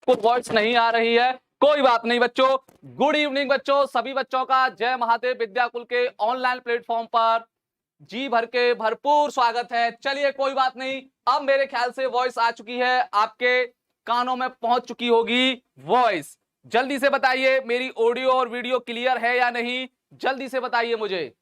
को वॉइस नहीं आ रही है, कोई बात नहीं बच्चों। गुड इवनिंग बच्चों, सभी बच्चों का जय महादेव विद्याकुल के ऑनलाइन प्लेटफॉर्म पर जी भर के भरपूर स्वागत है। चलिए कोई बात नहीं, अब मेरे ख्याल से वॉइस आ चुकी है, आपके कानों में पहुंच चुकी होगी वॉइस। जल्दी से बताइए मेरी ऑडियो और वीडियो क्लियर है या नहीं, जल्दी से बताइए मुझे।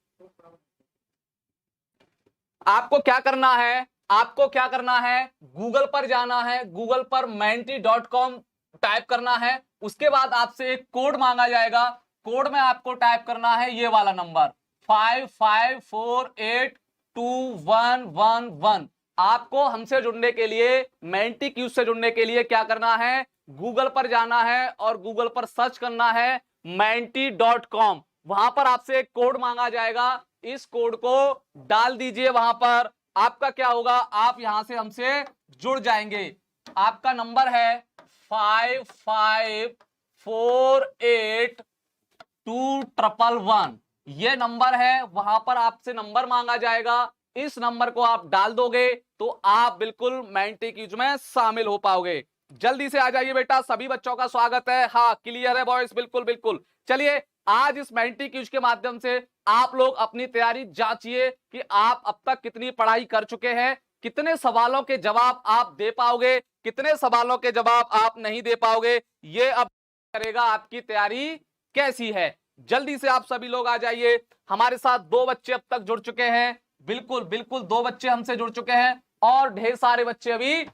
आपको क्या करना है, आपको क्या करना है, गूगल पर जाना है, गूगल पर menti.com टाइप करना है। उसके बाद आपसे एक कोड मांगा जाएगा, कोड में आपको टाइप करना है ये वाला नंबर 55482111। आपको हमसे जुड़ने के लिए, मेंटी क्यूज से जुड़ने के लिए क्या करना है, गूगल पर जाना है और गूगल पर सर्च करना है menti.com। वहां पर आपसे एक कोड मांगा जाएगा, इस कोड को डाल दीजिए वहां पर। आपका क्या होगा, आप यहां से हमसे जुड़ जाएंगे। आपका नंबर है 55482111, ये नंबर है। वहां पर आपसे नंबर मांगा जाएगा, इस नंबर को आप डाल दोगे तो आप बिल्कुल मेंटी क्यूज में शामिल हो पाओगे। जल्दी से आ जाइए बेटा, सभी बच्चों का स्वागत है। हाँ क्लियर है वॉइस, बिल्कुल बिल्कुल। चलिए आज इस मेंटी क्यूज के माध्यम से आप लोग अपनी तैयारी जांचिए कि आप अब तक कितनी पढ़ाई कर चुके हैं, कितने सवालों के जवाब आप दे पाओगे, कितने सवालों के जवाब आप नहीं दे पाओगे, ये अब करेगा आपकी तैयारी कैसी है। जल्दी से आप सभी लोग आ जाइए। हमारे साथ 2 बच्चे अब तक जुड़ चुके हैं, बिल्कुल बिल्कुल 2 बच्चे हमसे जुड़ चुके हैं और ढेर सारे बच्चे अभी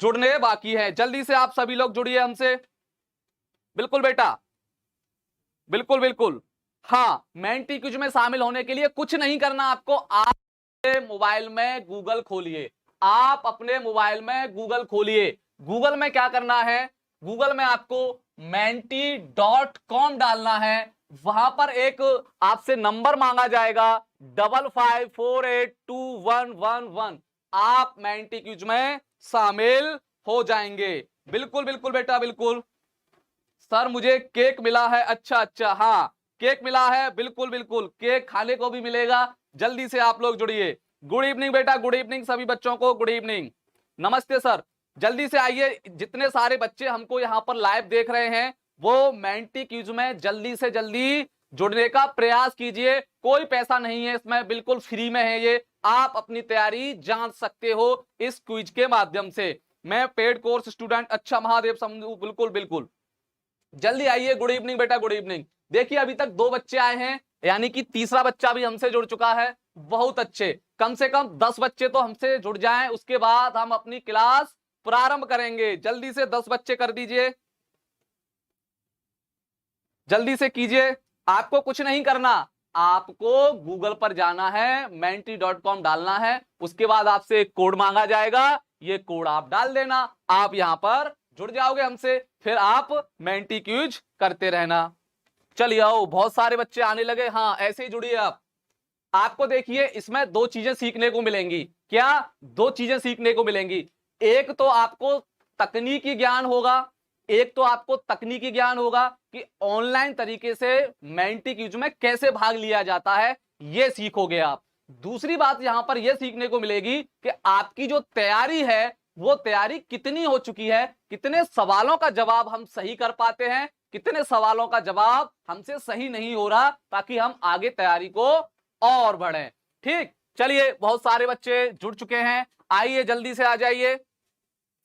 जुड़ने बाकी है। जल्दी से आप सभी लोग जुड़िए हमसे, बिल्कुल बेटा, बिल्कुल बिल्कुल। हाँ, मेंटी क्विज में शामिल होने के लिए कुछ नहीं करना आपको, आप मोबाइल में गूगल खोलिए, आप अपने मोबाइल में गूगल खोलिए। गूगल में क्या करना है, गूगल में आपको menti.com डालना है। वहां पर एक आपसे नंबर मांगा जाएगा 55482111। आप मेंटी क्विज में शामिल हो जाएंगे। बिल्कुल बिल्कुल बेटा बिल्कुल। सर मुझे केक मिला है, अच्छा अच्छा, हाँ केक मिला है, बिल्कुल बिल्कुल, केक खाने को भी मिलेगा। जल्दी से आप लोग जुड़िए। गुड इवनिंग बेटा, गुड इवनिंग सभी बच्चों को, गुड इवनिंग, नमस्ते सर। जल्दी से आइए, जितने सारे बच्चे हमको यहाँ पर लाइव देख रहे हैं वो मेंटी क्विज में जल्दी से जल्दी जुड़ने का प्रयास कीजिए। कोई पैसा नहीं है इसमें, बिल्कुल फ्री में है ये। आप अपनी तैयारी जांच सकते हो इस क्विज के माध्यम से। मैं पेड कोर्स स्टूडेंट, अच्छा महादेव समझू, बिल्कुल बिल्कुल। जल्दी आइए। गुड इवनिंग बेटा, गुड इवनिंग। देखिए अभी तक 2 बच्चे आए हैं, यानी कि तीसरा बच्चा भी हमसे जुड़ चुका है, बहुत अच्छे। कम से कम 10 बच्चे तो हमसे जुड़ जाएं, उसके बाद हम अपनी क्लास प्रारंभ करेंगे। जल्दी से 10 बच्चे कर दीजिए, जल्दी से कीजिए। आपको कुछ नहीं करना, आपको गूगल पर जाना है, menti.com डालना है, उसके बाद आपसे एक कोड मांगा जाएगा, ये कोड आप डाल देना, आप यहां पर जुड़ जाओगे हमसे, फिर आप मेंटी क्यूज करते रहना। चलिए आओ, बहुत सारे बच्चे आने लगे, हाँ ऐसे ही जुड़िए आप। आपको देखिए इसमें 2 चीजें सीखने को मिलेंगी। क्या 2 चीजें सीखने को मिलेंगी, एक तो आपको तकनीकी ज्ञान होगा, एक तो आपको तकनीकी ज्ञान होगा कि ऑनलाइन तरीके से मेंटी क्विज में कैसे भाग लिया जाता है, ये सीखोगे आप। दूसरी बात यहां पर यह सीखने को मिलेगी कि आपकी जो तैयारी है वो तैयारी कितनी हो चुकी है, कितने सवालों का जवाब हम सही कर पाते हैं, कितने सवालों का जवाब हमसे सही नहीं हो रहा, ताकि हम आगे तैयारी को और बढ़ें। ठीक, चलिए बहुत सारे बच्चे जुड़ चुके हैं, आइए जल्दी से आ जाइए,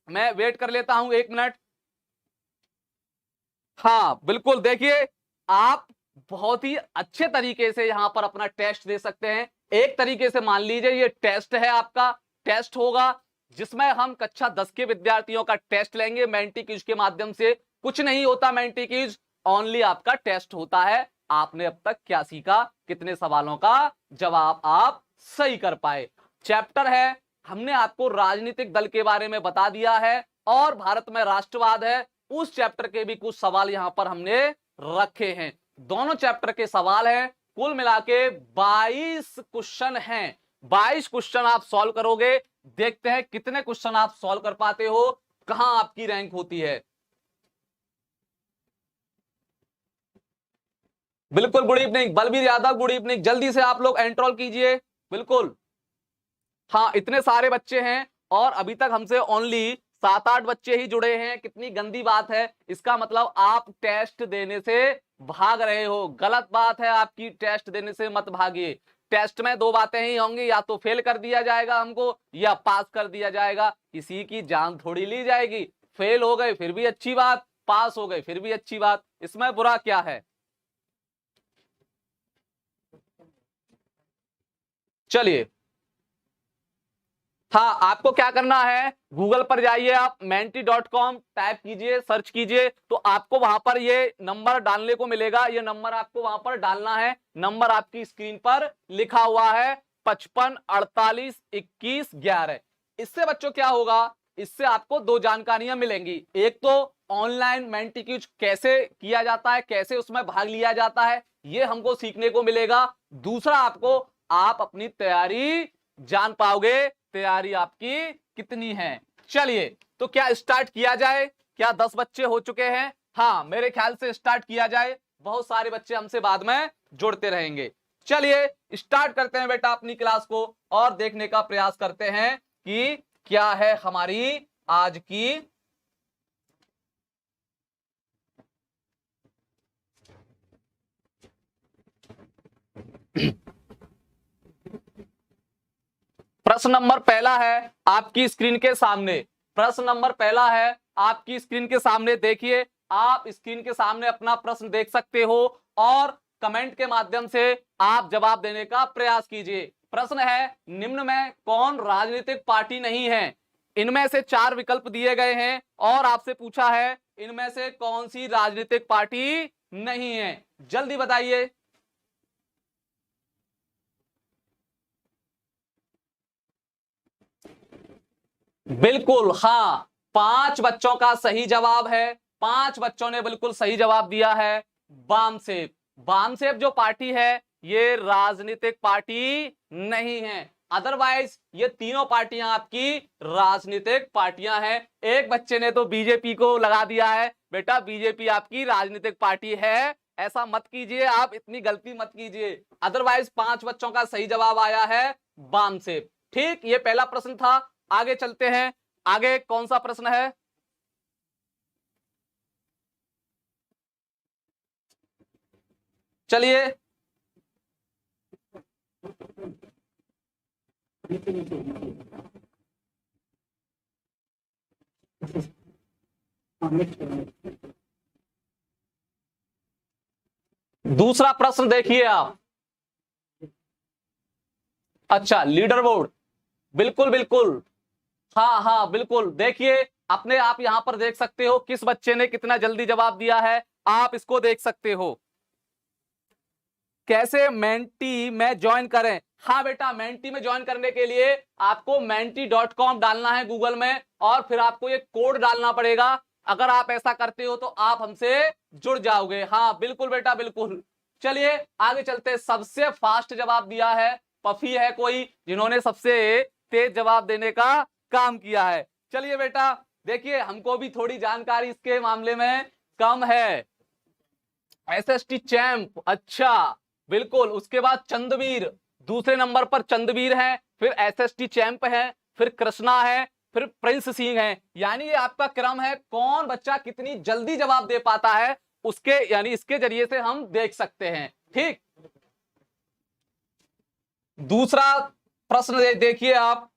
मैं वेट कर लेता हूं 1 मिनट। हाँ बिल्कुल, देखिए आप बहुत ही अच्छे तरीके से यहां पर अपना टेस्ट दे सकते हैं। एक तरीके से मान लीजिए ये टेस्ट है, आपका टेस्ट होगा जिसमें हम कक्षा 10 के विद्यार्थियों का टेस्ट लेंगे मेंटी क्विज के माध्यम से। कुछ नहीं होता मेंटी क्विज, ओनली आपका टेस्ट होता है। आपने अब तक क्या सीखा, कितने सवालों का जवाब आप सही कर पाए। चैप्टर है, हमने आपको राजनीतिक दल के बारे में बता दिया है और भारत में राष्ट्रवाद है, उस चैप्टर के भी कुछ सवाल यहां पर हमने रखे हैं। दोनों चैप्टर के सवाल हैं, कुल मिला के 22 क्वेश्चन हैं। 22 क्वेश्चन आप सॉल्व करोगे, देखते हैं कितने क्वेश्चन आप सॉल्व कर पाते हो, कहां आपकी रैंक होती है। बिल्कुल, good evening Balbir Yadav, good evening, जल्दी से आप लोग एंट्रोल कीजिए। बिल्कुल, हाँ इतने सारे बच्चे हैं और अभी तक हमसे ओनली 7-8 बच्चे ही जुड़े हैं, कितनी गंदी बात है। इसका मतलब आप टेस्ट देने से भाग रहे हो, गलत बात है आपकी। टेस्ट देने से मत भागिए। टेस्ट में दो बातें ही होंगी, या तो फेल कर दिया जाएगा हमको या पास कर दिया जाएगा। किसी की जान थोड़ी ली जाएगी। फेल हो गए फिर भी अच्छी बात, पास हो गए फिर भी अच्छी बात, इसमें बुरा क्या है। चलिए, हाँ, आपको क्या करना है, गूगल पर जाइए, आप menti.com टाइप कीजिए, सर्च कीजिए, तो आपको वहां पर ये नंबर डालने को मिलेगा। ये नंबर आपको वहां पर डालना है। नंबर आपकी स्क्रीन पर लिखा हुआ है 55 48 21 11। इससे बच्चों क्या होगा, इससे आपको दो जानकारियां मिलेंगी। एक तो ऑनलाइन मेंटी क्विज कैसे किया जाता है, कैसे उसमें भाग लिया जाता है, ये हमको सीखने को मिलेगा। दूसरा, आपको आप अपनी तैयारी जान पाओगे, तैयारी आपकी कितनी है। चलिए, तो क्या स्टार्ट किया जाए? क्या 10 बच्चे हो चुके हैं? हाँ, मेरे ख्याल से स्टार्ट किया जाए। बहुत सारे बच्चे हमसे बाद में जुड़ते रहेंगे। चलिए स्टार्ट करते हैं बेटा अपनी क्लास को, और देखने का प्रयास करते हैं कि क्या है हमारी आज की प्रश्न नंबर पहला है आपकी स्क्रीन के सामने। प्रश्न नंबर पहला है आपकी स्क्रीन के सामने। देखिए, आप स्क्रीन के सामने अपना प्रश्न देख सकते हो, और कमेंट के माध्यम से आप जवाब देने का प्रयास कीजिए। प्रश्न है, निम्न में कौन राजनीतिक पार्टी नहीं है? इनमें से 4 विकल्प दिए गए हैं, और आपसे पूछा है इनमें से कौन सी राजनीतिक पार्टी नहीं है। जल्दी बताइए। बिल्कुल, हाँ, 5 बच्चों का सही जवाब है। 5 बच्चों ने बिल्कुल सही जवाब दिया है। वामसेप, वामसेप जो पार्टी है ये राजनीतिक पार्टी नहीं है। अदरवाइज ये तीनों पार्टियां आपकी राजनीतिक पार्टियां हैं। एक बच्चे ने तो बीजेपी को लगा दिया है। बेटा, बीजेपी आपकी राजनीतिक पार्टी है, ऐसा मत कीजिए, आप इतनी गलती मत कीजिए। अदरवाइज 5 बच्चों का सही जवाब आया है वामसेप। ठीक, ये पहला प्रश्न था। आगे चलते हैं। आगे कौन सा प्रश्न है? चलिए, दूसरा प्रश्न देखिए आप। अच्छा, लीडर बोर्ड, बिल्कुल बिल्कुल, हाँ हाँ बिल्कुल। देखिए, अपने आप यहां पर देख सकते हो किस बच्चे ने कितना जल्दी जवाब दिया है, आप इसको देख सकते हो। कैसे मेंटी में ज्वाइन करें? हाँ बेटा, मेंटी में ज्वाइन करने के लिए आपको menti.com डालना है गूगल में, और फिर आपको ये कोड डालना पड़ेगा। अगर आप ऐसा करते हो तो आप हमसे जुड़ जाओगे। हाँ बिल्कुल बेटा, बिल्कुल। चलिए आगे चलते हैं। सबसे फास्ट जवाब दिया है पफी है कोई, जिन्होंने सबसे तेज जवाब देने का काम किया है। चलिए बेटा, देखिए, हमको भी थोड़ी जानकारी इसके मामले में कम है। एसएसटी चैंप, अच्छा, बिल्कुल। उसके बाद चंद्रवीर, दूसरे नंबर पर चंद्रवीर है, फिर एसएसटी चैंप है, फिर कृष्णा है, फिर प्रिंस सिंह है। यानी ये आपका क्रम है, कौन बच्चा कितनी जल्दी जवाब दे पाता है उसके, यानी इसके जरिए से हम देख सकते हैं। ठीक, दूसरा प्रश्न देखिए आप।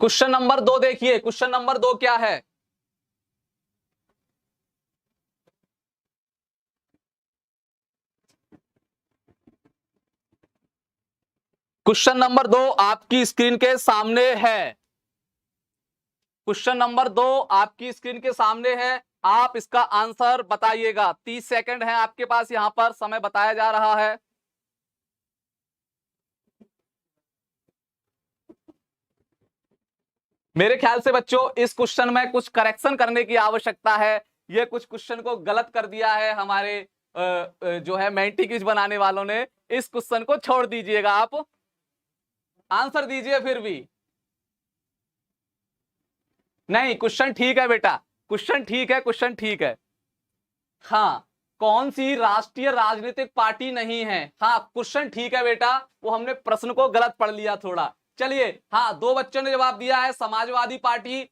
क्वेश्चन नंबर 2 देखिए, क्वेश्चन नंबर 2 क्या है? क्वेश्चन नंबर 2 आपकी स्क्रीन के सामने है। क्वेश्चन नंबर 2 आपकी स्क्रीन के सामने है। आप इसका आंसर बताइएगा। 30 सेकंड है आपके पास, यहां पर समय बताया जा रहा है। मेरे ख्याल से बच्चों इस क्वेश्चन में कुछ करेक्शन करने की आवश्यकता है। ये कुछ क्वेश्चन को गलत कर दिया है हमारे जो है मेंटी क्विज बनाने वालों ने। इस क्वेश्चन को छोड़ दीजिएगा, आप आंसर दीजिए फिर भी। नहीं, क्वेश्चन ठीक है बेटा, क्वेश्चन ठीक है, क्वेश्चन ठीक है। हाँ, कौन सी राष्ट्रीय राजनीतिक पार्टी नहीं है? हाँ, क्वेश्चन ठीक है बेटा, वो हमने प्रश्न को गलत पढ़ लिया थोड़ा। चलिए, हाँ, दो बच्चों ने जवाब दिया है समाजवादी पार्टी,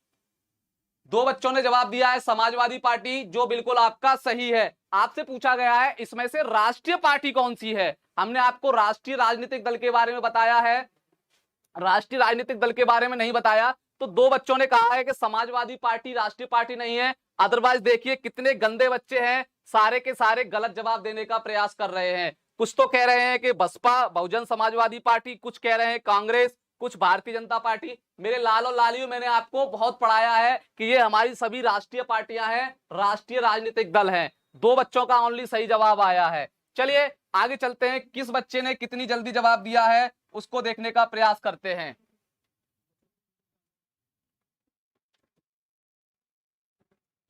दो बच्चों ने जवाब दिया है समाजवादी पार्टी, जो बिल्कुल आपका सही है। आपसे पूछा गया है इसमें से राष्ट्रीय पार्टी कौन सी है। हमने आपको राष्ट्रीय राजनीतिक दल के बारे में बताया है, राष्ट्रीय राजनीतिक दल के बारे में नहीं बताया। तो दो बच्चों ने कहा है कि समाजवादी पार्टी राष्ट्रीय पार्टी नहीं है। अदरवाइज देखिए कितने गंदे बच्चे हैं, सारे के सारे गलत जवाब देने का प्रयास कर रहे हैं। कुछ तो कह रहे हैं कि बसपा बहुजन समाजवादी पार्टी, कुछ कह रहे हैं कांग्रेस, कुछ भारतीय जनता पार्टी। मेरे लाल और लालियों, मैंने आपको बहुत पढ़ाया है कि ये हमारी सभी राष्ट्रीय पार्टियां हैं, राष्ट्रीय राजनीतिक दल हैं। दो बच्चों का ओनली सही जवाब आया है। चलिए आगे चलते हैं, किस बच्चे ने कितनी जल्दी जवाब दिया है उसको देखने का प्रयास करते हैं।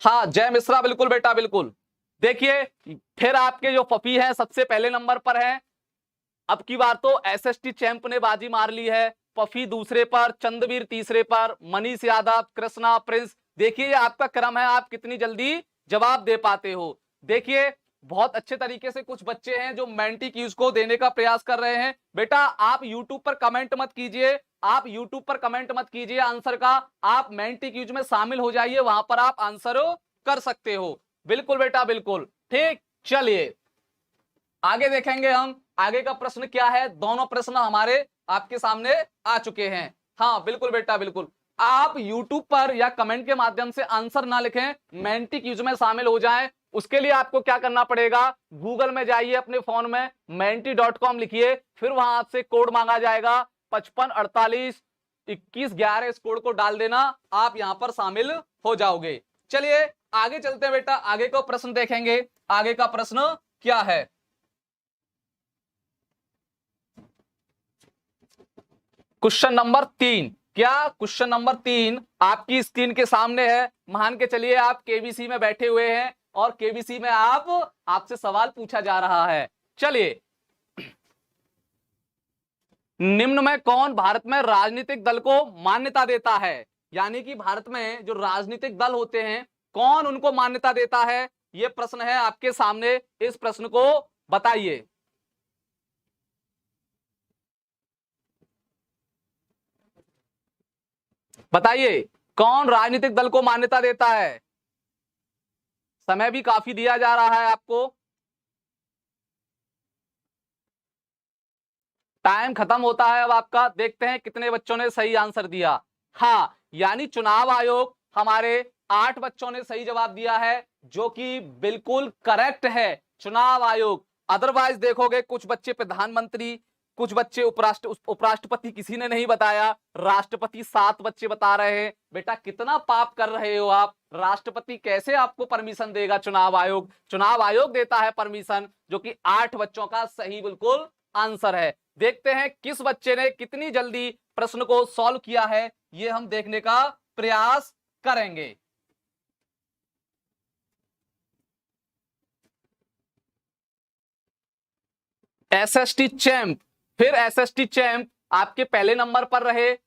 हाँ, जय मिश्रा, बिल्कुल बेटा बिल्कुल। देखिए फिर आपके जो पपी हैं सबसे पहले नंबर पर हैं। अब की बार तो एसएसटी चैंप ने बाजी मार ली है। पफी दूसरे पर, चंद्रवीर तीसरे पर, मनीष यादव, कृष्णा, प्रिंस। देखिए ये आपका क्रम है, आप कितनी जल्दी जवाब दे पाते हो। देखिए बहुत अच्छे तरीके से कुछ बच्चे हैं जो मेंटी क्यूज को देने का प्रयास कर रहे हैं। बेटा आप यूट्यूब पर कमेंट मत कीजिए, आप यूट्यूब पर कमेंट मत कीजिए आंसर का, आप मेंटी क्यूज में शामिल हो जाइए, वहां पर आप आंसर कर सकते हो। बिल्कुल बेटा बिल्कुल ठीक। चलिए आगे देखेंगे हम, आगे का प्रश्न क्या है। दोनों प्रश्न हमारे आपके सामने आ चुके हैं। हाँ बिल्कुल बेटा बिल्कुल, आप YouTube पर या कमेंट के माध्यम से आंसर ना लिखें, मेंटी क्यूज में शामिल हो जाएं। उसके लिए आपको क्या करना पड़ेगा, गूगल में जाइए, अपने फोन में menti.com लिखिए, फिर वहां आपसे कोड मांगा जाएगा 55482111। इस कोड को डाल देना, आप यहां पर शामिल हो जाओगे। चलिए आगे चलते हैं बेटा, आगे का प्रश्न देखेंगे। आगे का प्रश्न क्या है, क्वेश्चन नंबर 3। क्या क्वेश्चन नंबर 3 आपकी स्क्रीन के सामने है। मान के चलिए आप केबीसी में बैठे हुए हैं और केबीसी में आपसे सवाल पूछा जा रहा है। चलिए, निम्न में कौन भारत में राजनीतिक दल को मान्यता देता है? यानी कि भारत में जो राजनीतिक दल होते हैं कौन उनको मान्यता देता है, यह प्रश्न है आपके सामने। इस प्रश्न को बताइए। बताइए कौन राजनीतिक दल को मान्यता देता है। समय भी काफी दिया जा रहा है आपको, टाइम खत्म होता है अब आपका। देखते हैं कितने बच्चों ने सही आंसर दिया। हाँ, यानी चुनाव आयोग, हमारे 8 बच्चों ने सही जवाब दिया है, जो कि बिल्कुल करेक्ट है, चुनाव आयोग। अदरवाइज देखोगे कुछ बच्चे प्रधानमंत्री, कुछ बच्चे उपराष्ट्रपति किसी ने नहीं बताया, राष्ट्रपति 7 बच्चे बता रहे हैं। बेटा कितना पाप कर रहे हो आप, राष्ट्रपति कैसे आपको परमिशन देगा? चुनाव आयोग, चुनाव आयोग देता है परमिशन, जो कि 8 बच्चों का सही बिल्कुल आंसर है। देखते हैं किस बच्चे ने कितनी जल्दी प्रश्न को सॉल्व किया है, ये हम देखने का प्रयास करेंगे। एसएसटी चैंप, फिर एसएसटी चैंप आपके पहले नंबर पर रहे,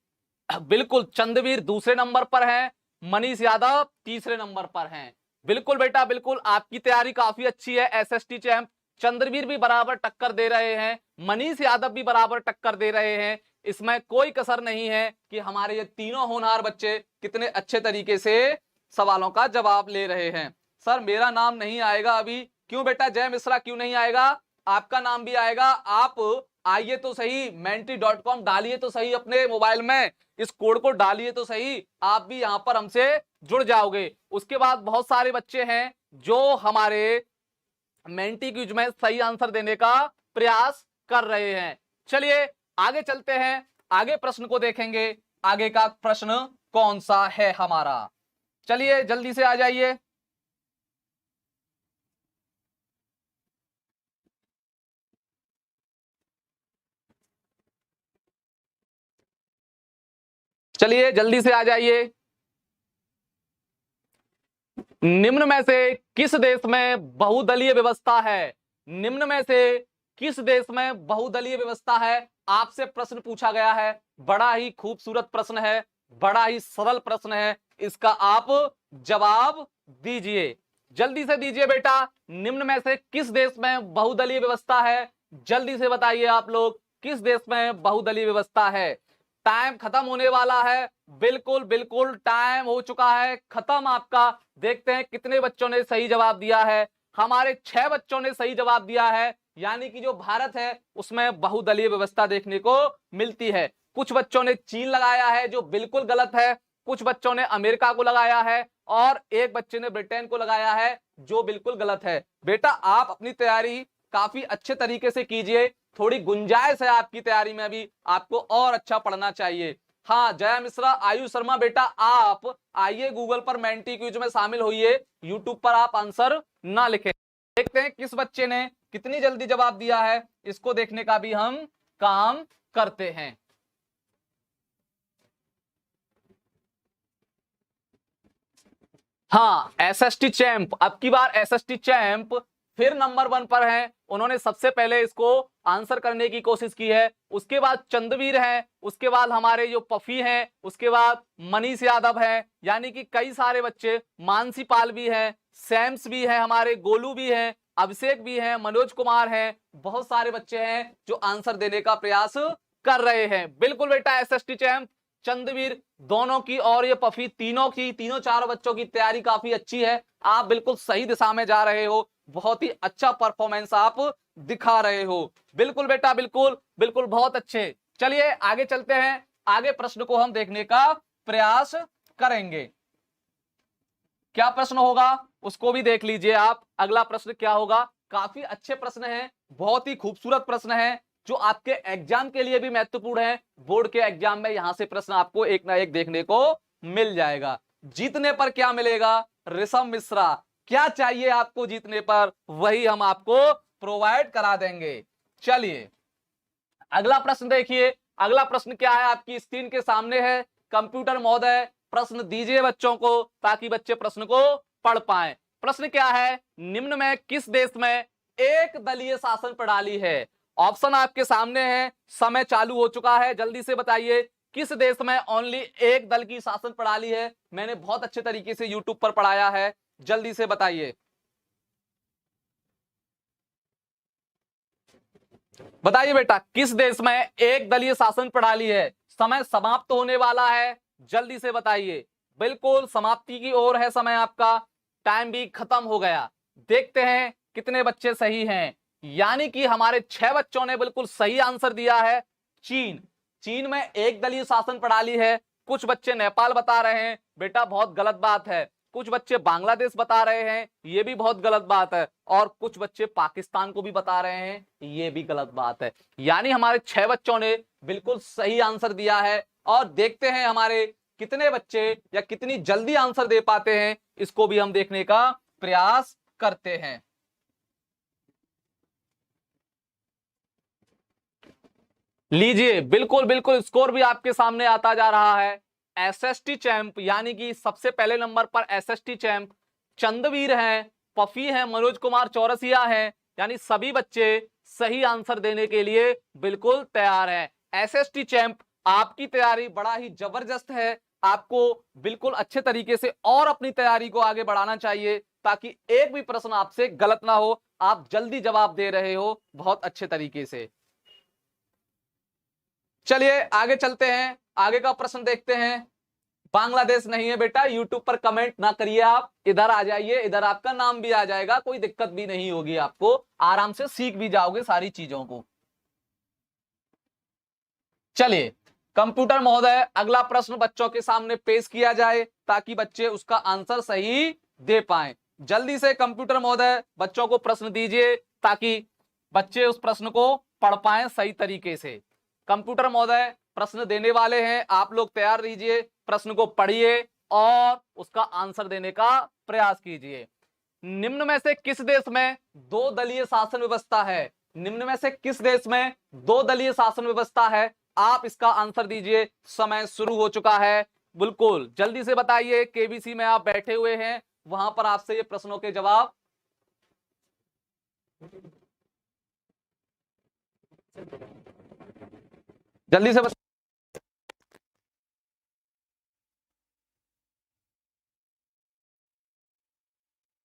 बिल्कुल। चंद्रवीर दूसरे नंबर पर है, मनीष यादव तीसरे नंबर पर हैं। बिल्कुल बेटा बिल्कुल, आपकी तैयारी काफी अच्छी है। एसएसटी चैंप, चंद्रवीर भी बराबर टक्कर दे रहे हैं, मनीष यादव भी बराबर टक्कर दे रहे हैं। इसमें कोई कसर नहीं है कि हमारे ये तीनों होनहार बच्चे कितने अच्छे तरीके से सवालों का जवाब ले रहे हैं। सर मेरा नाम नहीं आएगा अभी, क्यों बेटा जय मिश्रा क्यों नहीं आएगा? आपका नाम भी आएगा। आप आइए तो सही, menti.com डालिए तो सही, अपने मोबाइल में इस कोड को डालिए तो सही, आप भी यहां पर हमसे जुड़ जाओगे। उसके बाद बहुत सारे बच्चे हैं जो हमारे मेंटी क्विज में सही आंसर देने का प्रयास कर रहे हैं। चलिए आगे चलते हैं, आगे प्रश्न को देखेंगे। आगे का प्रश्न कौन सा है हमारा, चलिए जल्दी से आ जाइए। चलिए जल्दी से आ जाइए। निम्न में से किस देश में बहुदलीय व्यवस्था है? निम्न में से किस देश में बहुदलीय व्यवस्था है? आपसे प्रश्न पूछा गया है, बड़ा ही खूबसूरत प्रश्न है, बड़ा ही सरल प्रश्न है, इसका आप जवाब दीजिए। जल्दी से दीजिए बेटा, निम्न में से किस देश में बहुदलीय व्यवस्था है? जल्दी से बताइए आप लोग, किस देश में बहुदलीय व्यवस्था है? टाइम खत्म होने वाला है, बिल्कुल बिल्कुल टाइम हो चुका है खत्म आपका। देखते हैं कितने बच्चों ने सही जवाब दिया है। हमारे 6 बच्चों ने सही जवाब दिया है, यानी कि जो भारत है उसमें बहुदलीय व्यवस्था देखने को मिलती है। कुछ बच्चों ने चीन लगाया है जो बिल्कुल गलत है, कुछ बच्चों ने अमेरिका को लगाया है और एक बच्चे ने ब्रिटेन को लगाया है जो बिल्कुल गलत है। बेटा आप अपनी तैयारी काफी अच्छे तरीके से कीजिए, थोड़ी गुंजाइश है आपकी तैयारी में, अभी आपको और अच्छा पढ़ना चाहिए। हाँ जया मिश्रा, आयुष शर्मा, बेटा आप आइए गूगल पर मेंटी क्विज में शामिल होइए, यूट्यूब पर आप आंसर ना लिखें। देखते हैं किस बच्चे ने कितनी जल्दी जवाब दिया है, इसको देखने का भी हम काम करते हैं। हाँ एसएसटी चैंप, अब की बार एसएसटी चैंप फिर नंबर 1 पर है। उन्होंने सबसे पहले इसको आंसर करने की कोशिश की है, उसके बाद चंद्रवीर है, उसके बाद हमारे जो पफी हैं, उसके बाद मनीष यादव है, यानी कि कई सारे बच्चे, मानसी पाल भी है, सैम्स भी है, हमारे गोलू भी है, अभिषेक भी है, मनोज कुमार है, बहुत सारे बच्चे हैं जो आंसर देने का प्रयास कर रहे हैं। बिल्कुल बेटा एसएसटी चैंप, चंद्रवीर दोनों की और ये पफी तीनों की, तीनों चारों बच्चों की तैयारी काफी अच्छी है। आप बिल्कुल सही दिशा में जा रहे हो, बहुत ही अच्छा परफॉर्मेंस आप दिखा रहे हो। बिल्कुल बेटा बिल्कुल बिल्कुल, बहुत अच्छे। चलिए आगे चलते हैं, आगे प्रश्न को हम देखने का प्रयास करेंगे। क्या प्रश्न होगा उसको भी देख लीजिए आप। अगला प्रश्न क्या होगा? काफी अच्छे प्रश्न हैं, बहुत ही खूबसूरत प्रश्न हैं जो आपके एग्जाम के लिए भी महत्वपूर्ण है। बोर्ड के एग्जाम में यहां से प्रश्न आपको एक ना एक देखने को मिल जाएगा। जीतने पर क्या मिलेगा? ऋषभ मिश्रा, क्या चाहिए आपको जीतने पर? वही हम आपको प्रोवाइड करा देंगे। चलिए अगला प्रश्न देखिए। अगला प्रश्न क्या है? आपकी स्क्रीन के सामने है। कंप्यूटर महोदय प्रश्न दीजिए बच्चों को ताकि बच्चे प्रश्न को पढ़ पाएं। प्रश्न क्या है? निम्न में किस देश में एक दलीय शासन प्रणाली है? ऑप्शन आपके सामने है, समय चालू हो चुका है, जल्दी से बताइए किस देश में ओनली एक दल की शासन प्रणाली है? मैंने बहुत अच्छे तरीके से यूट्यूब पर पढ़ाया है, जल्दी से बताइए। बताइए बेटा किस देश में एक दलीय शासन प्रणाली है? समय समाप्त होने वाला है, जल्दी से बताइए। बिल्कुल समाप्ति की ओर है समय आपका, टाइम भी खत्म हो गया। देखते हैं कितने बच्चे सही हैं, यानी कि हमारे 6 बच्चों ने बिल्कुल सही आंसर दिया है। चीन, चीन में एक दलीय शासन प्रणाली है। कुछ बच्चे नेपाल बता रहे हैं, बेटा बहुत गलत बात है। कुछ बच्चे बांग्लादेश बता रहे हैं, ये भी बहुत गलत बात है। और कुछ बच्चे पाकिस्तान को भी बता रहे हैं, ये भी गलत बात है। यानी हमारे 6 बच्चों ने बिल्कुल सही आंसर दिया है। और देखते हैं हमारे कितने बच्चे या कितनी जल्दी आंसर दे पाते हैं, इसको भी हम देखने का प्रयास करते हैं। लीजिए बिल्कुल बिल्कुल स्कोर भी आपके सामने आता जा रहा है। एसएसटी चैंप यानी कि सबसे पहले नंबर पर एसएसटी चैंप चंद्रवीर हैं, पफी हैं, मनोज कुमार चौरसिया हैं, यानी सभी बच्चे सही आंसर देने के लिए बिल्कुल तैयार हैं। एसएसटी चैंप आपकी तैयारी बड़ा ही जबरदस्त है, आपको बिल्कुल अच्छे तरीके से और अपनी तैयारी को आगे बढ़ाना चाहिए ताकि एक भी प्रश्न आपसे गलत ना हो। आप जल्दी जवाब दे रहे हो बहुत अच्छे तरीके से। चलिए आगे चलते हैं, आगे का प्रश्न देखते हैं। बांग्लादेश नहीं है बेटा, यूट्यूब पर कमेंट ना करिए, आप इधर आ जाइए, इधर आपका नाम भी आ जाएगा, कोई दिक्कत भी नहीं होगी, आपको आराम से सीख भी जाओगे सारी चीजों को। चलिए कंप्यूटर महोदय अगला प्रश्न बच्चों के सामने पेश किया जाए ताकि बच्चे उसका आंसर सही दे पाए। जल्दी से कंप्यूटर महोदय बच्चों को प्रश्न दीजिए ताकि बच्चे उस प्रश्न को पढ़ पाए सही तरीके से। कंप्यूटर महोदय प्रश्न देने वाले हैं, आप लोग तैयार रहिए, प्रश्न को पढ़िए और उसका आंसर देने का प्रयास कीजिए। निम्न में से किस देश में दो दलीय शासन व्यवस्था है? निम्न में से किस देश में दो दलीय शासन व्यवस्था है? आप इसका आंसर दीजिए, समय शुरू हो चुका है। बिल्कुल जल्दी से बताइए, केबीसी में आप बैठे हुए हैं, वहां पर आपसे ये प्रश्नों के जवाब जल्दी से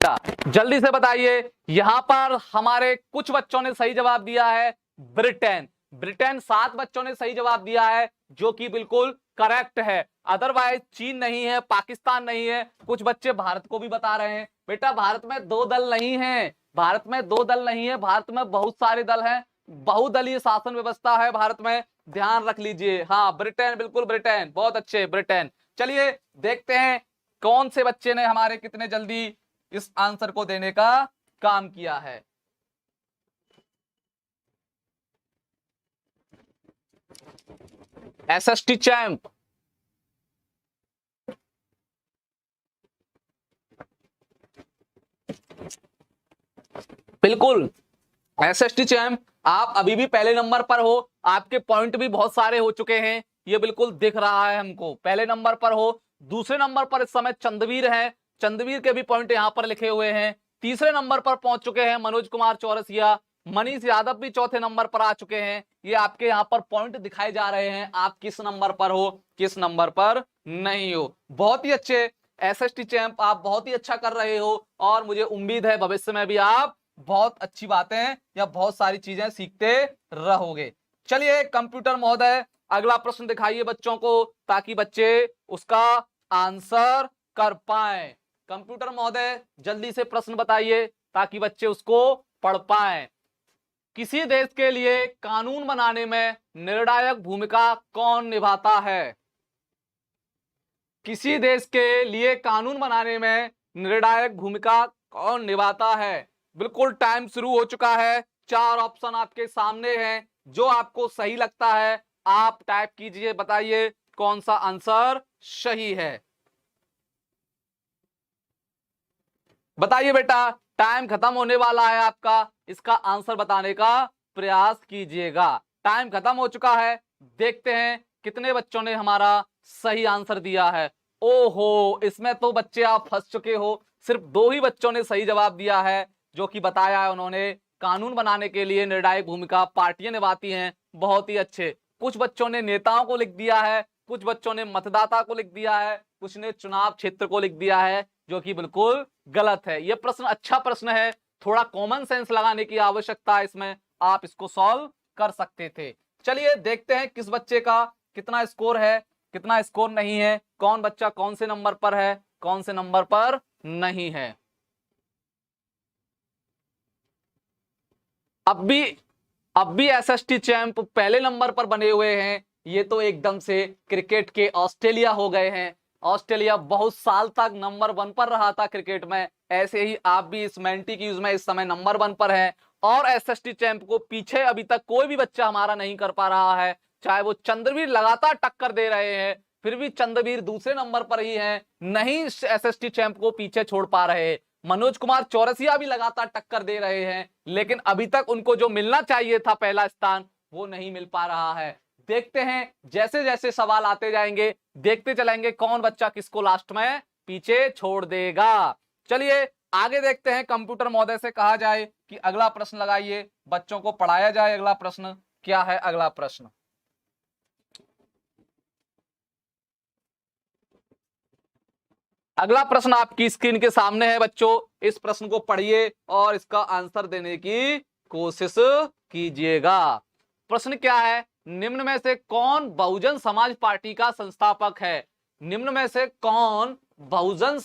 जल्दी से बताइए। यहां पर हमारे कुछ बच्चों ने सही जवाब दिया है ब्रिटेन। ब्रिटेन 7 बच्चों ने सही जवाब दिया है, जो कि बिल्कुल करेक्ट है। अदरवाइज चीन नहीं है, पाकिस्तान नहीं है। कुछ बच्चे भारत को भी बता रहे हैं। बेटा भारत में 2 दल नहीं है, भारत में 2 दल नहीं है, भारत में बहुत सारे दल हैं, बहुदलीय शासन व्यवस्था है भारत में, ध्यान रख लीजिए। हाँ ब्रिटेन, बिल्कुल ब्रिटेन, बहुत अच्छे ब्रिटेन। चलिए देखते हैं कौन से बच्चे ने हमारे कितने जल्दी इस आंसर को देने का काम किया है। एसएसटी चैंप, बिल्कुल एसएसटी चैंप, आप अभी भी पहले नंबर पर हो, आपके पॉइंट भी बहुत सारे हो चुके हैं, ये बिल्कुल दिख रहा है हमको। पहले नंबर पर हो। दूसरे नंबर पर इस समय चंद्रवीर है, चंद्रवीर के भी पॉइंट यहां पर लिखे हुए हैं। तीसरे नंबर पर पहुंच चुके हैं मनोज कुमार चौरसिया, मनीष यादव भी चौथे नंबर पर आ चुके हैं। ये आपके यहाँ पर पॉइंट दिखाए जा रहे हैं, आप किस नंबर पर हो, किस नंबर पर नहीं हो। बहुत ही अच्छे एसएसटी चैंप, आप बहुत ही अच्छा कर रहे हो और मुझे उम्मीद है भविष्य में भी आप बहुत अच्छी बातें या बहुत सारी चीजें सीखते रहोगे। चलिए कंप्यूटर महोदय अगला प्रश्न दिखाइए बच्चों को, ताकि बच्चे उसका आंसर कर पाए। कंप्यूटर महोदय जल्दी से प्रश्न बताइए ताकि बच्चे उसको पढ़ पाए। किसी देश के लिए कानून बनाने में निर्णायक भूमिका कौन निभाता है? किसी देश के लिए कानून बनाने में निर्णायक भूमिका कौन निभाता है? बिल्कुल टाइम शुरू हो चुका है। 4 ऑप्शन आपके सामने हैं, जो आपको सही लगता है आप टाइप कीजिए, बताइए कौन सा आंसर सही है। बताइए बेटा, टाइम खत्म होने वाला है आपका, इसका आंसर बताने का प्रयास कीजिएगा। टाइम खत्म हो चुका है। देखते हैं कितने बच्चों ने हमारा सही आंसर दिया है। ओहो, इसमें तो बच्चे आप फंस चुके हो। सिर्फ 2 ही बच्चों ने सही जवाब दिया है, जो कि बताया है उन्होंने कानून बनाने के लिए निर्णायक भूमिका पार्टियां निभाती हैं। बहुत ही अच्छे। कुछ बच्चों ने नेताओं को लिख दिया है, कुछ बच्चों ने मतदाता को लिख दिया है, कुछ ने चुनाव क्षेत्र को लिख दिया है, जो कि बिल्कुल गलत है। यह प्रश्न अच्छा प्रश्न है, थोड़ा कॉमन सेंस लगाने की आवश्यकता है इसमें, आप इसको सॉल्व कर सकते थे। चलिए देखते हैं किस बच्चे का कितना स्कोर है, कितना स्कोर नहीं है, कौन बच्चा कौन से नंबर पर है, कौन से नंबर पर नहीं है। अब भी एसएसटी चैंप पहले नंबर पर बने हुए हैं। ये तो एकदम से क्रिकेट के ऑस्ट्रेलिया हो गए हैं। ऑस्ट्रेलिया बहुत साल तक नंबर 1 पर रहा था क्रिकेट में, ऐसे ही आप भी इस मेंटी क्यूज में इस समय नंबर 1 पर है। और एसएसटी चैंप को पीछे अभी तक कोई भी बच्चा हमारा नहीं कर पा रहा है, चाहे वो चंद्रवीर लगातार टक्कर दे रहे हैं, फिर भी चंद्रवीर दूसरे नंबर पर ही है, नहीं एसएसटी चैंप को पीछे छोड़ पा रहे। मनोज कुमार चौरसिया भी लगातार टक्कर दे रहे हैं, लेकिन अभी तक उनको जो मिलना चाहिए था पहला स्थान, वो नहीं मिल पा रहा है। देखते हैं जैसे जैसे सवाल आते जाएंगे, देखते चलेंगे कौन बच्चा किसको लास्ट में पीछे छोड़ देगा। चलिए आगे देखते हैं। कंप्यूटर महोदय से कहा जाए कि अगला प्रश्न लगाइए, बच्चों को पढ़ाया जाए। अगला प्रश्न क्या है? अगला प्रश्न अगला प्रश्न आपकी स्क्रीन के सामने है बच्चों। इस प्रश्न को पढ़िए और इसका आंसर देने की कोशिश कीजिएगा। प्रश्न क्या है? निम्न में से कौन बहुजन समाज पार्टी का संस्थापक है? निम्न में से कौन बहुजन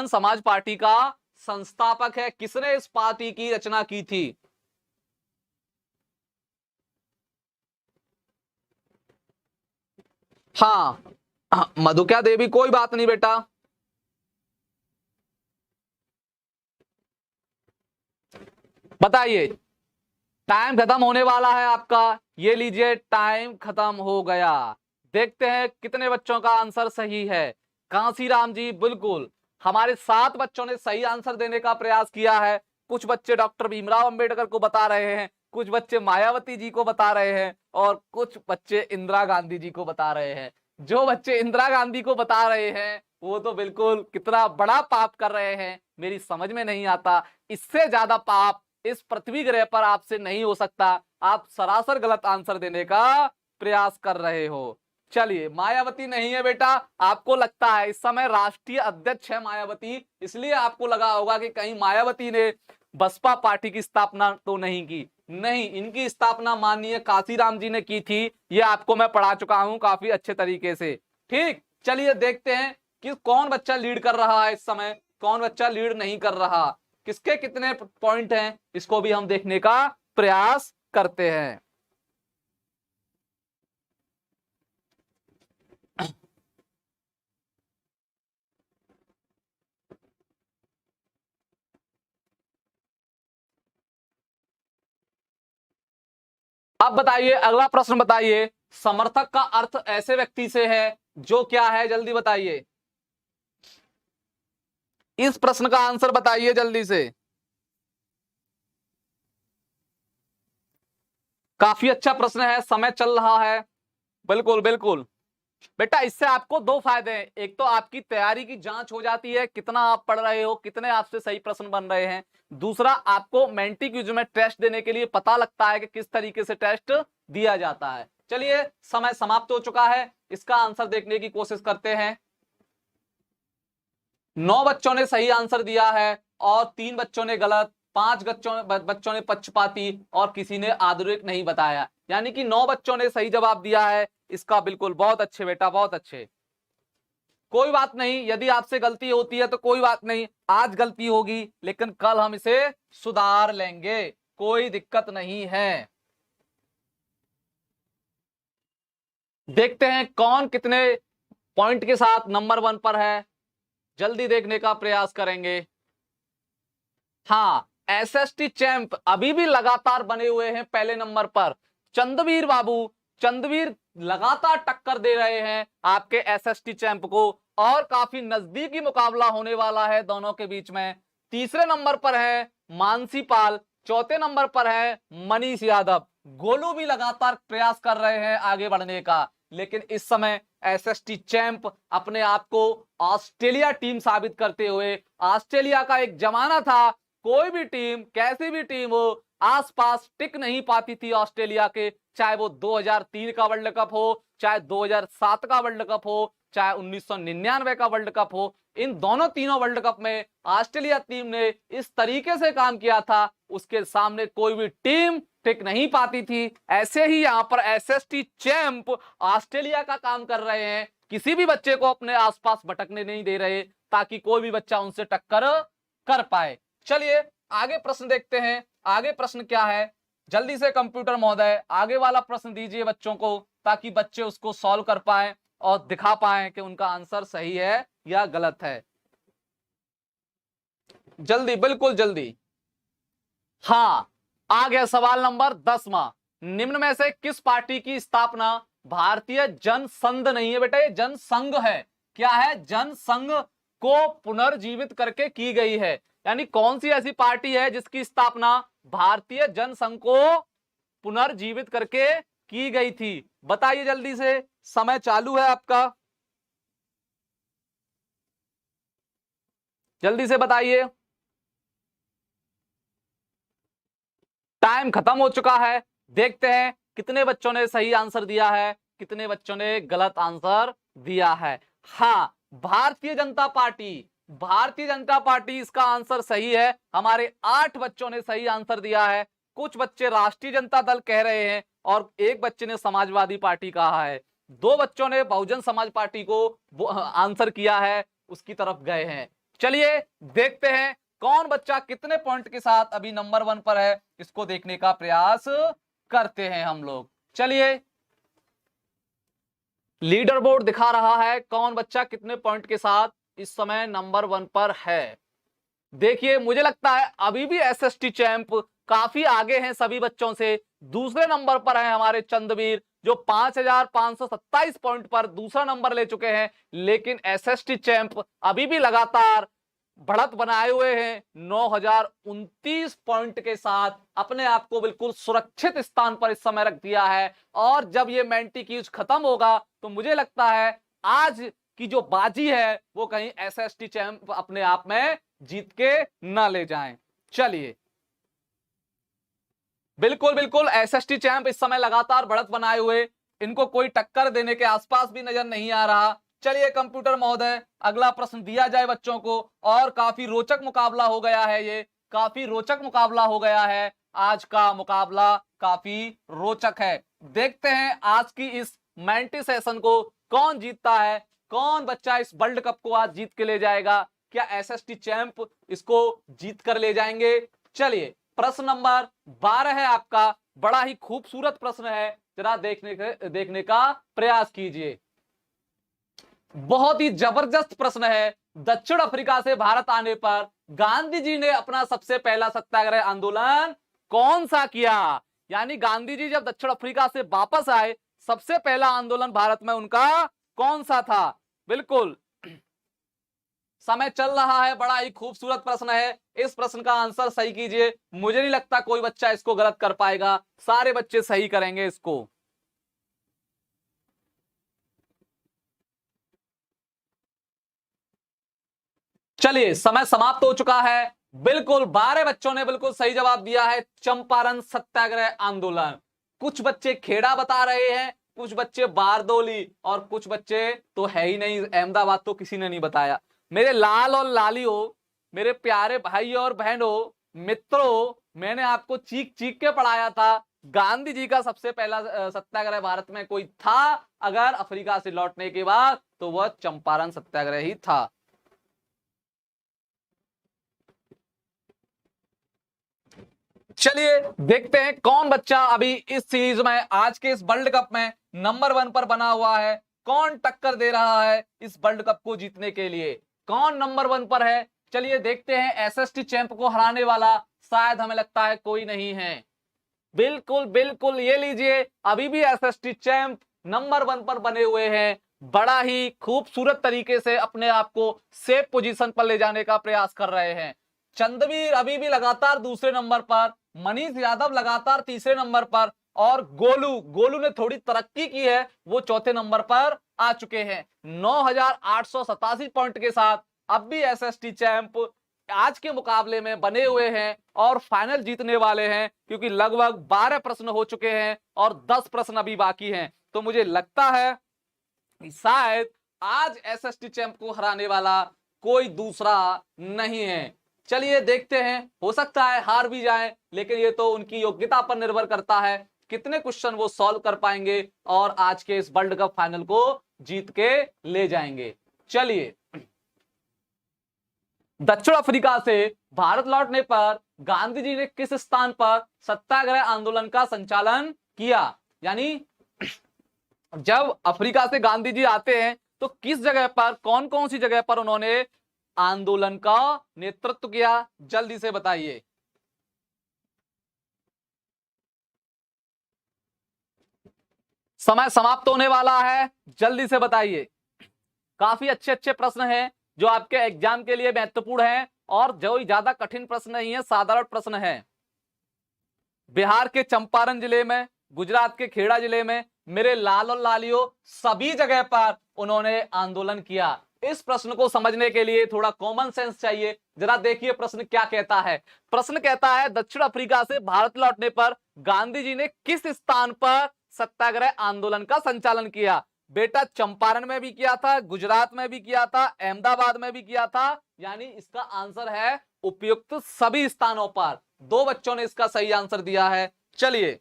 समाज पार्टी का संस्थापक है? किसने इस पार्टी की रचना की थी? हाँ, मधुक्या देवी, कोई बात नहीं बेटा। बताइए, टाइम खत्म होने वाला है आपका, ये लीजिए टाइम खत्म हो गया। देखते हैं कितने बच्चों का आंसर सही है। कांसीराम जी, बिल्कुल हमारे 7 बच्चों ने सही आंसर देने का प्रयास किया है। कुछ बच्चे डॉक्टर भीमराव अंबेडकर को बता रहे हैं, कुछ बच्चे मायावती जी को बता रहे हैं और कुछ बच्चे इंदिरा गांधी जी को बता रहे हैं। जो बच्चे इंदिरा गांधी को बता रहे हैं वो तो बिल्कुल कितना बड़ा पाप कर रहे हैं, मेरी समझ में नहीं आता। इससे ज्यादा पाप इस पृथ्वी ग्रह पर आपसे नहीं हो सकता। आप सरासर गलत आंसर देने का प्रयास कर रहे हो। चलिए, मायावती नहीं है बेटा। आपको लगता है इस समय राष्ट्रीय अध्यक्ष है मायावती, इसलिए आपको लगा होगा कि कहीं मायावती ने बसपा पार्टी की स्थापना तो नहीं की। नहीं, इनकी स्थापना माननीय काशीराम जी ने की थी। ये आपको मैं पढ़ा चुका हूं काफी अच्छे तरीके से। ठीक, चलिए देखते हैं कि कौन बच्चा लीड कर रहा है इस समय, कौन बच्चा लीड नहीं कर रहा, किसके कितने पॉइंट हैं, इसको भी हम देखने का प्रयास करते हैं। अब बताइए, अगला प्रश्न बताइए, समर्थक का अर्थ ऐसे व्यक्ति से है जो क्या है, जल्दी बताइए। इस प्रश्न का आंसर बताइए जल्दी से। काफी अच्छा प्रश्न है, समय चल रहा है। बिल्कुल बिल्कुल बेटा, इससे आपको दो फायदे हैं। एक तो आपकी तैयारी की जांच हो जाती है, कितना आप पढ़ रहे हो, कितने आपसे सही प्रश्न बन रहे हैं। दूसरा, आपको मेंटी क्विज में टेस्ट देने के लिए पता लगता है कि किस तरीके से टेस्ट दिया जाता है। चलिए, समय समाप्त हो चुका है, इसका आंसर देखने की कोशिश करते हैं। 9 बच्चों ने सही आंसर दिया है और 3 बच्चों ने गलत, 5 बच्चों ने पक्षपाती और किसी ने आधुनिक नहीं बताया। यानी कि 9 बच्चों ने सही जवाब दिया है इसका। बिल्कुल, बहुत अच्छे बेटा, बहुत अच्छे। कोई बात नहीं, यदि आपसे गलती होती है तो कोई बात नहीं, आज गलती होगी लेकिन कल हम इसे सुधार लेंगे, कोई दिक्कत नहीं है। देखते हैं कौन कितने पॉइंट के साथ नंबर 1 पर है, जल्दी देखने का प्रयास करेंगे। हाँ, एसएसटी चैंप अभी भी लगातार बने हुए हैं पहले नंबर पर। चंद्रवीर बाबू, चंद्रवीर लगातार टक्कर दे रहे हैं आपके एसएसटी चैंप को और काफी नजदीकी मुकाबला होने वाला है दोनों के बीच में। तीसरे नंबर पर है मानसी पाल, चौथे नंबर पर है मनीष यादव। गोलू भी लगातार प्रयास कर रहे हैं आगे बढ़ने का, लेकिन इस समय एसएसटी चैंप अपने आप को ऑस्ट्रेलिया टीम साबित करते हुए, ऑस्ट्रेलिया का एक जमाना था कोई भी टीम, कैसी भी टीम हो, आसपास टिक नहीं पाती थी ऑस्ट्रेलिया के, चाहे वो 2003 का वर्ल्ड कप हो, चाहे 2007 का वर्ल्ड कप हो, चाहे 1999 का वर्ल्ड कप हो। इन दोनों तीनों वर्ल्ड कप में ऑस्ट्रेलिया टीम ने इस तरीके से काम किया था, उसके सामने कोई भी टीम टिक नहीं पाती थी। ऐसे ही यहां पर एसएसटी चैंप ऑस्ट्रेलिया का काम कर रहे हैं, किसी भी बच्चे को अपने आसपास भटकने नहीं दे रहे ताकि कोई भी बच्चा उनसे टक्कर कर पाए। चलिए आगे प्रश्न देखते हैं, आगे प्रश्न क्या है, जल्दी से कंप्यूटर महोदय आगे वाला प्रश्न दीजिए बच्चों को, ताकि बच्चे उसको सॉल्व कर पाए और दिखा पाए कि उनका आंसर सही है या गलत है। जल्दी, बिल्कुल जल्दी। हाँ, आ गया सवाल नंबर 10वां। निम्न में से किस पार्टी की स्थापना भारतीय जनसंघ नहीं है बेटा, ये जनसंघ है। क्या है? जनसंघ को पुनर्जीवित करके की गई है। यानी कौन सी ऐसी पार्टी है जिसकी स्थापना भारतीय जनसंघ को पुनर्जीवित करके की गई थी? बताइए जल्दी से, समय चालू है आपका, जल्दी से बताइए। टाइम खत्म हो चुका है। देखते हैं कितने बच्चों ने सही आंसर दिया है, कितने बच्चों ने गलत आंसर दिया है। हाँ, भारतीय जनता पार्टी, भारतीय जनता पार्टी इसका आंसर सही है। हमारे 8 बच्चों ने सही आंसर दिया है। कुछ बच्चे राष्ट्रीय जनता दल कह रहे हैं और एक बच्चे ने समाजवादी पार्टी कहा है। 2 बच्चों ने बहुजन समाज पार्टी को आंसर किया है, उसकी तरफ गए हैं। चलिए देखते हैं कौन बच्चा कितने पॉइंट के साथ अभी नंबर 1 पर है, इसको देखने का प्रयास करते हैं हम लोग। चलिए, लीडर बोर्ड दिखा रहा है कौन बच्चा कितने पॉइंट के साथ इस समय नंबर 1 पर है। देखिए, मुझे लगता है अभी भी एसएसटी चैंप काफी आगे हैं सभी बच्चों से। दूसरे नंबर पर है हमारे चंद्रवीर, जो 5527 पॉइंट पर दूसरा नंबर ले चुके हैं। लेकिन एसएसटी चैंप अभी भी लगातार बढ़त बनाए हुए हैं, 9029 पॉइंट के साथ अपने आप को बिल्कुल सुरक्षित स्थान पर इस समय रख दिया है। और जब ये मेंटी क्यूज खत्म होगा तो मुझे लगता है आज की जो बाजी है वो कहीं एसएसटी चैंप अपने आप में जीत के ना ले जाएं। चलिए, बिल्कुल बिल्कुल एसएसटी चैंप इस समय लगातार बढ़त बनाए हुए इनको कोई टक्कर देने के आसपास भी नजर नहीं आ रहा। चलिए कंप्यूटर महोदय अगला प्रश्न दिया जाए बच्चों को। और काफी रोचक मुकाबला हो गया है, ये काफी रोचक मुकाबला हो गया है। आज का मुकाबला काफी रोचक है। देखते हैं आज की इस मेंटी सेशन को कौन जीतता है, कौन बच्चा इस वर्ल्ड कप को आज जीत के ले जाएगा। क्या एसएसटी चैंप इसको जीत कर ले जाएंगे। चलिए प्रश्न नंबर 12 है आपका, बड़ा ही खूबसूरत प्रश्न है, जरा देखने का प्रयास कीजिए। बहुत ही जबरदस्त प्रश्न है। दक्षिण अफ्रीका से भारत आने पर गांधी जी ने अपना सबसे पहला सत्याग्रह आंदोलन कौन सा किया। यानी गांधी जी जब दक्षिण अफ्रीका से वापस आए, सबसे पहला आंदोलन भारत में उनका कौन सा था। बिल्कुल समय चल रहा है, बड़ा ही खूबसूरत प्रश्न है। इस प्रश्न का आंसर सही कीजिए। मुझे नहीं लगता कोई बच्चा इसको गलत कर पाएगा, सारे बच्चे सही करेंगे इसको। चलिए समय समाप्त हो चुका है। बिल्कुल 12 बच्चों ने बिल्कुल सही जवाब दिया है, चंपारण सत्याग्रह आंदोलन। कुछ बच्चे खेड़ा बता रहे हैं, कुछ बच्चे बारदोली, और कुछ बच्चे तो है ही नहीं, अहमदाबाद तो किसी ने नहीं बताया। मेरे लाल और लालियों, मेरे प्यारे भाई और बहनों, मित्रों, मैंने आपको चीख चीख के पढ़ाया था। गांधी जी का सबसे पहला सत्याग्रह भारत में कोई था अगर अफ्रीका से लौटने के बाद, तो वह चंपारण सत्याग्रह ही था। चलिए देखते हैं कौन बच्चा अभी इस सीरीज में, आज के इस वर्ल्ड कप में नंबर 1 पर बना हुआ है। कौन टक्कर दे रहा है इस वर्ल्ड कप को जीतने के लिए, कौन नंबर 1 पर है। चलिए देखते हैं। एसएसटी चैंप को हराने वाला शायद हमें लगता है कोई नहीं है। बिल्कुल बिल्कुल, ये लीजिए, अभी भी एसएसटी चैंप नंबर 1 पर बने हुए हैं। बड़ा ही खूबसूरत तरीके से अपने आप को सेफ पोजीशन पर ले जाने का प्रयास कर रहे हैं। चंद्रवीर अभी भी लगातार दूसरे नंबर पर, मनीष यादव लगातार तीसरे नंबर पर, और गोलू ने थोड़ी तरक्की की है, वो चौथे नंबर पर आ चुके हैं 9,887 पॉइंट के साथ। अब भी एसएसटी चैंप आज के मुकाबले में बने हुए हैं और फाइनल जीतने वाले हैं, क्योंकि लगभग 12 प्रश्न हो चुके हैं और 10 प्रश्न अभी बाकी हैं। तो मुझे लगता है कि शायद आज एसएसटी चैंप को हराने वाला कोई दूसरा नहीं है। चलिए देखते हैं, हो सकता है हार भी जाएं, लेकिन ये तो उनकी योग्यता पर निर्भर करता है, कितने क्वेश्चन वो सॉल्व कर पाएंगे और आज के इस वर्ल्ड कप फाइनल को जीत के ले जाएंगे। चलिए, दक्षिण अफ्रीका से भारत लौटने पर गांधी जी ने किस स्थान पर सत्याग्रह आंदोलन का संचालन किया। यानी जब अफ्रीका से गांधी जी आते हैं तो किस जगह पर, कौन कौन सी जगह पर उन्होंने आंदोलन का नेतृत्व किया, जल्दी से बताइए। समय समाप्त होने वाला है, जल्दी से बताइए। काफी अच्छे अच्छे प्रश्न हैं जो आपके एग्जाम के लिए महत्वपूर्ण हैं, और जो ज्यादा कठिन प्रश्न नहीं है, साधारण प्रश्न है। बिहार के चंपारण जिले में, गुजरात के खेड़ा जिले में, मेरे लाल और लालियों, सभी जगह पर उन्होंने आंदोलन किया। इस प्रश्न को समझने के लिए थोड़ा कॉमन सेंस चाहिए। जरा देखिए प्रश्न क्या कहता है। प्रश्न कहता है दक्षिण अफ्रीका से भारत लौटने पर गांधी जी ने किस स्थान पर सत्याग्रह आंदोलन का संचालन किया। बेटा चंपारण में भी किया था, गुजरात में भी किया था, अहमदाबाद में भी किया था। यानी इसका आंसर है उपयुक्त सभी स्थानों पर। 2 बच्चों ने इसका सही आंसर दिया है। चलिए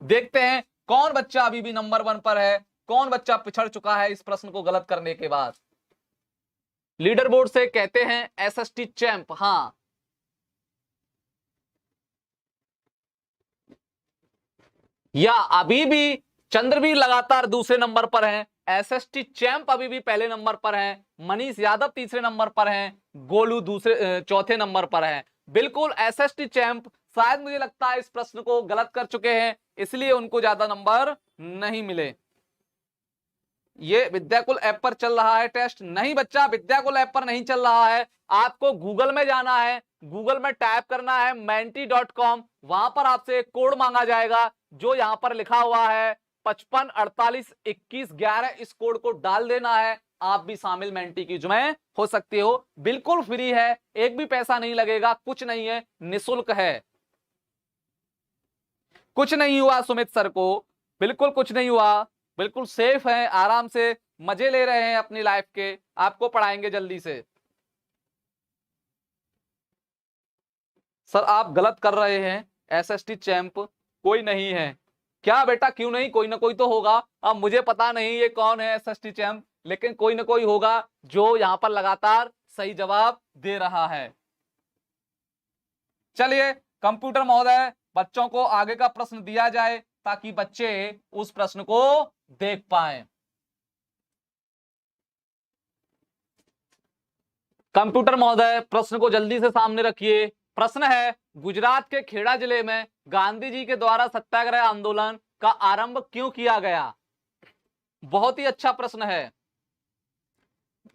देखते हैं कौन बच्चा अभी भी नंबर 1 पर है, कौन बच्चा पिछड़ चुका है इस प्रश्न को गलत करने के बाद। लीडर बोर्ड से कहते हैं एसएसटी चैंप। हां, या अभी भी चंद्रवीर लगातार दूसरे नंबर पर हैं, एसएसटी चैंप अभी भी पहले नंबर पर हैं, मनीष यादव तीसरे नंबर पर हैं, गोलू चौथे नंबर पर हैं। बिल्कुल एसएसटी चैंप शायद, मुझे लगता है इस प्रश्न को गलत कर चुके हैं, इसलिए उनको ज्यादा नंबर नहीं मिले। ये विद्याकुल ऐप पर चल रहा है टेस्ट? नहीं बच्चा, विद्याकुल ऐप पर नहीं चल रहा है। आपको गूगल में जाना है, गूगल में टाइप करना है menti.com, वहां पर आपसे एक कोड मांगा जाएगा जो यहां पर लिखा हुआ है 55 48 21 11। इस कोड को डाल देना है, आप भी शामिल मेंटी क्यूज में हो सकते हो। बिल्कुल फ्री है, एक भी पैसा नहीं लगेगा, कुछ नहीं है, निःशुल्क है। कुछ नहीं हुआ सुमित सर को, बिल्कुल कुछ नहीं हुआ, बिल्कुल सेफ है, आराम से मजे ले रहे हैं अपनी लाइफ के। आपको पढ़ाएंगे जल्दी से। सर आप गलत कर रहे हैं, एसएसटी चैंप कोई नहीं है। क्या बेटा क्यों नहीं? कोई ना कोई तो होगा। अब मुझे पता नहीं ये कौन है एसएसटी चैंप, लेकिन कोई ना कोई होगा जो यहां पर लगातार सही जवाब दे रहा है। चलिए कंप्यूटर महोदय, बच्चों को आगे का प्रश्न दिया जाए ताकि बच्चे उस प्रश्न को देख पाए। कंप्यूटर महोदय प्रश्न को जल्दी से सामने रखिए। प्रश्न है, गुजरात के खेड़ा जिले में गांधी जी के द्वारा सत्याग्रह आंदोलन का आरंभ क्यों किया गया? बहुत ही अच्छा प्रश्न है।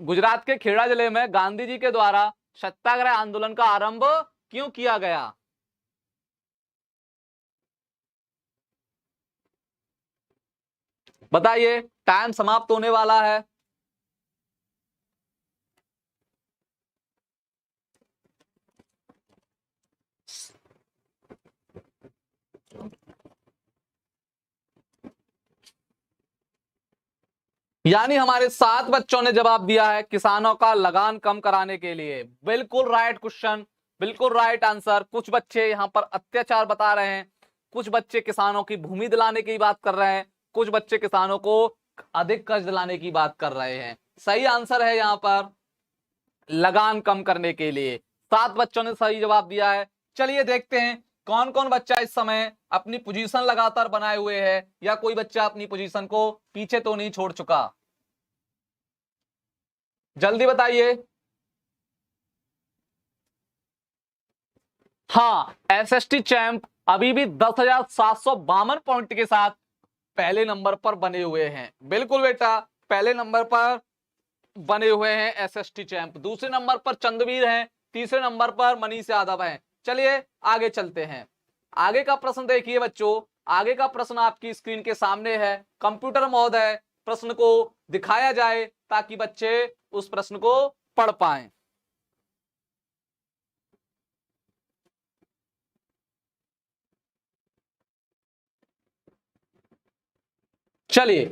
गुजरात के खेड़ा जिले में गांधी जी के द्वारा सत्याग्रह आंदोलन का आरंभ क्यों किया गया? बताइए, टाइम समाप्त होने वाला है। यानी हमारे 7 बच्चों ने जवाब दिया है किसानों का लगान कम कराने के लिए। बिल्कुल राइट क्वेश्चन, बिल्कुल राइट आंसर। कुछ बच्चे यहां पर अत्याचार बता रहे हैं, कुछ बच्चे किसानों की भूमि दिलाने की बात कर रहे हैं, कुछ बच्चे किसानों को अधिक कर्ज दिलाने की बात कर रहे हैं। सही आंसर है यहां पर लगान कम करने के लिए। 7 बच्चों ने सही जवाब दिया है। चलिए देखते हैं कौन कौन बच्चा इस समय अपनी पोजीशन लगातार बनाए हुए है, या कोई बच्चा अपनी पोजीशन को पीछे तो नहीं छोड़ चुका। जल्दी बताइए। हाँ, एसएसटी चैंप अभी भी 10,752 पॉइंट के साथ पहले नंबर पर बने हुए हैं। बिल्कुल बेटा, पहले नंबर पर बने हुए हैं एसएसटी चैंप। दूसरे नंबर पर चंद्रवीर हैं, तीसरे नंबर पर मनीष यादव हैं। चलिए आगे चलते हैं। आगे का प्रश्न देखिए बच्चों, आगे का प्रश्न आपकी स्क्रीन के सामने है। कंप्यूटर महोदय प्रश्न को दिखाया जाए ताकि बच्चे उस प्रश्न को पढ़ पाएं। चलिए,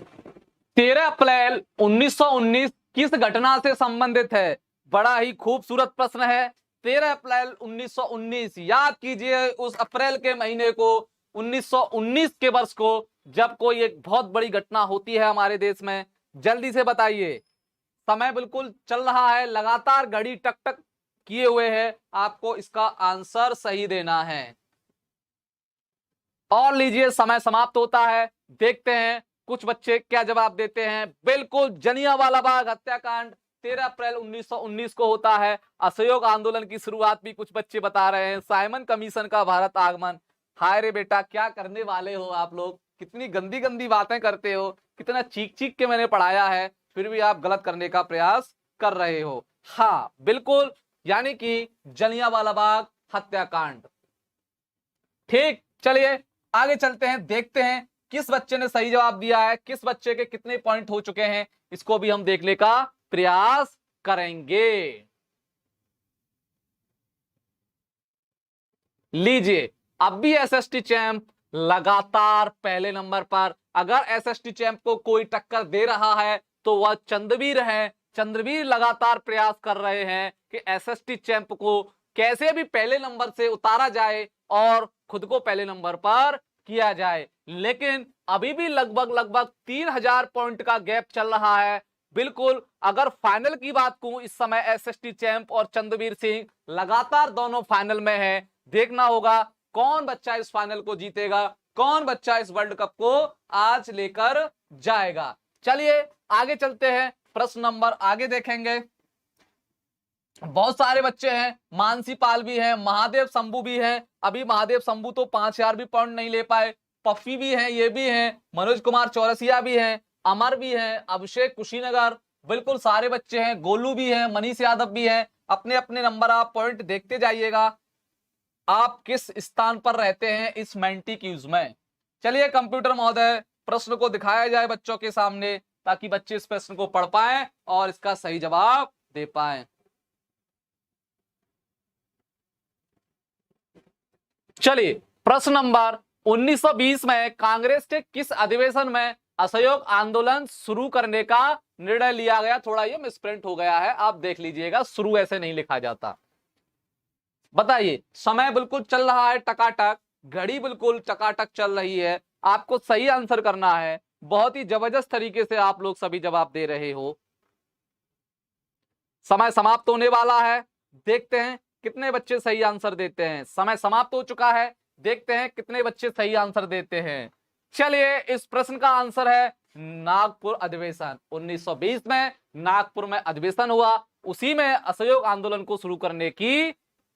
13 अप्रैल 1919 किस घटना से संबंधित है? बड़ा ही खूबसूरत प्रश्न है। 13 अप्रैल 1919, याद कीजिए उस अप्रैल के महीने को, 1919 के वर्ष को, जब कोई एक बहुत बड़ी घटना होती है हमारे देश में। जल्दी से बताइए, समय बिल्कुल चल रहा है, लगातार घड़ी टक टक किए हुए है, आपको इसका आंसर सही देना है। और लीजिए, समय समाप्त होता है। देखते हैं कुछ बच्चे क्या जवाब देते हैं। बिल्कुल, जलियांवाला बाग हत्याकांड 13 अप्रैल 1919 को होता है। असहयोग आंदोलन की शुरुआत भी कुछ बच्चे बता रहे हैं। साइमन कमीशन का भारत आगमन। हाय रे बेटा, क्या करने वाले हो आप लोग? कितनी गंदी गंदी बातें करते हो, कितना चीख चीख के मैंने पढ़ाया है, फिर भी आप गलत करने का प्रयास कर रहे हो। हाँ बिल्कुल, यानी कि जलियांवाला बाग हत्याकांड। ठीक, चलिए आगे चलते हैं, देखते हैं किस बच्चे ने सही जवाब दिया है, किस बच्चे के कितने पॉइंट हो चुके हैं, इसको भी हम देखने का प्रयास करेंगे। लीजिए, अब भी एसएसटी चैंप लगातार पहले नंबर पर। अगर एसएसटी चैंप को कोई टक्कर दे रहा है तो वह चंद्रवीर है। चंद्रवीर लगातार प्रयास कर रहे हैं कि एसएसटी चैंप को कैसे भी पहले नंबर से उतारा जाए और खुद को पहले नंबर पर किया जाए। लेकिन अभी भी लगभग 3,000 पॉइंट का गैप चल रहा है। बिल्कुल, अगर फाइनल की बात करूं, इस समय एसएसटी चैंप और चंद्रवीर सिंह लगातार दोनों फाइनल में है। देखना होगा कौन बच्चा इस फाइनल को जीतेगा, कौन बच्चा इस वर्ल्ड कप को आज लेकर जाएगा। चलिए आगे चलते हैं, प्रश्न नंबर आगे देखेंगे। बहुत सारे बच्चे हैं, मानसी पाल भी है, महादेव शंभू भी है। अभी महादेव शंभू तो 5,000 भी पॉइंट नहीं ले पाए। पप्पी भी है, ये भी है, मनोज कुमार चौरसिया भी है, अमर भी है, अभिषेक कुशीनगर, बिल्कुल सारे बच्चे हैं, गोलू भी है, मनीष यादव भी है। अपने अपने नंबर आप पॉइंट देखते जाइएगा, आप किस स्थान पर रहते हैं इस मेंटी क्यूज में। चलिए कंप्यूटर महोदय, प्रश्न को दिखाया जाए बच्चों के सामने ताकि बच्चे इस प्रश्न को पढ़ पाएं और इसका सही जवाब दे पाएं। चलिए प्रश्न नंबर 1920 में कांग्रेस के किस अधिवेशन में असहयोग आंदोलन शुरू करने का निर्णय लिया गया? थोड़ा ये मिसप्रिंट हो गया है, आप देख लीजिएगा, शुरू ऐसे नहीं लिखा जाता। बताइए, समय बिल्कुल चल रहा है टकाटक, घड़ी बिल्कुल टकाटक चल रही है, आपको सही आंसर करना है। बहुत ही जबरदस्त तरीके से आप लोग सभी जवाब दे रहे हो। समय समाप्त होने वाला है, देखते हैं कितने बच्चे सही आंसर देते हैं। समय समाप्त हो चुका है, देखते हैं कितने बच्चे सही आंसर देते हैं। चलिए, इस प्रश्न का आंसर है नागपुर अधिवेशन। 1920 में नागपुर में अधिवेशन हुआ, उसी में असहयोग आंदोलन को शुरू करने की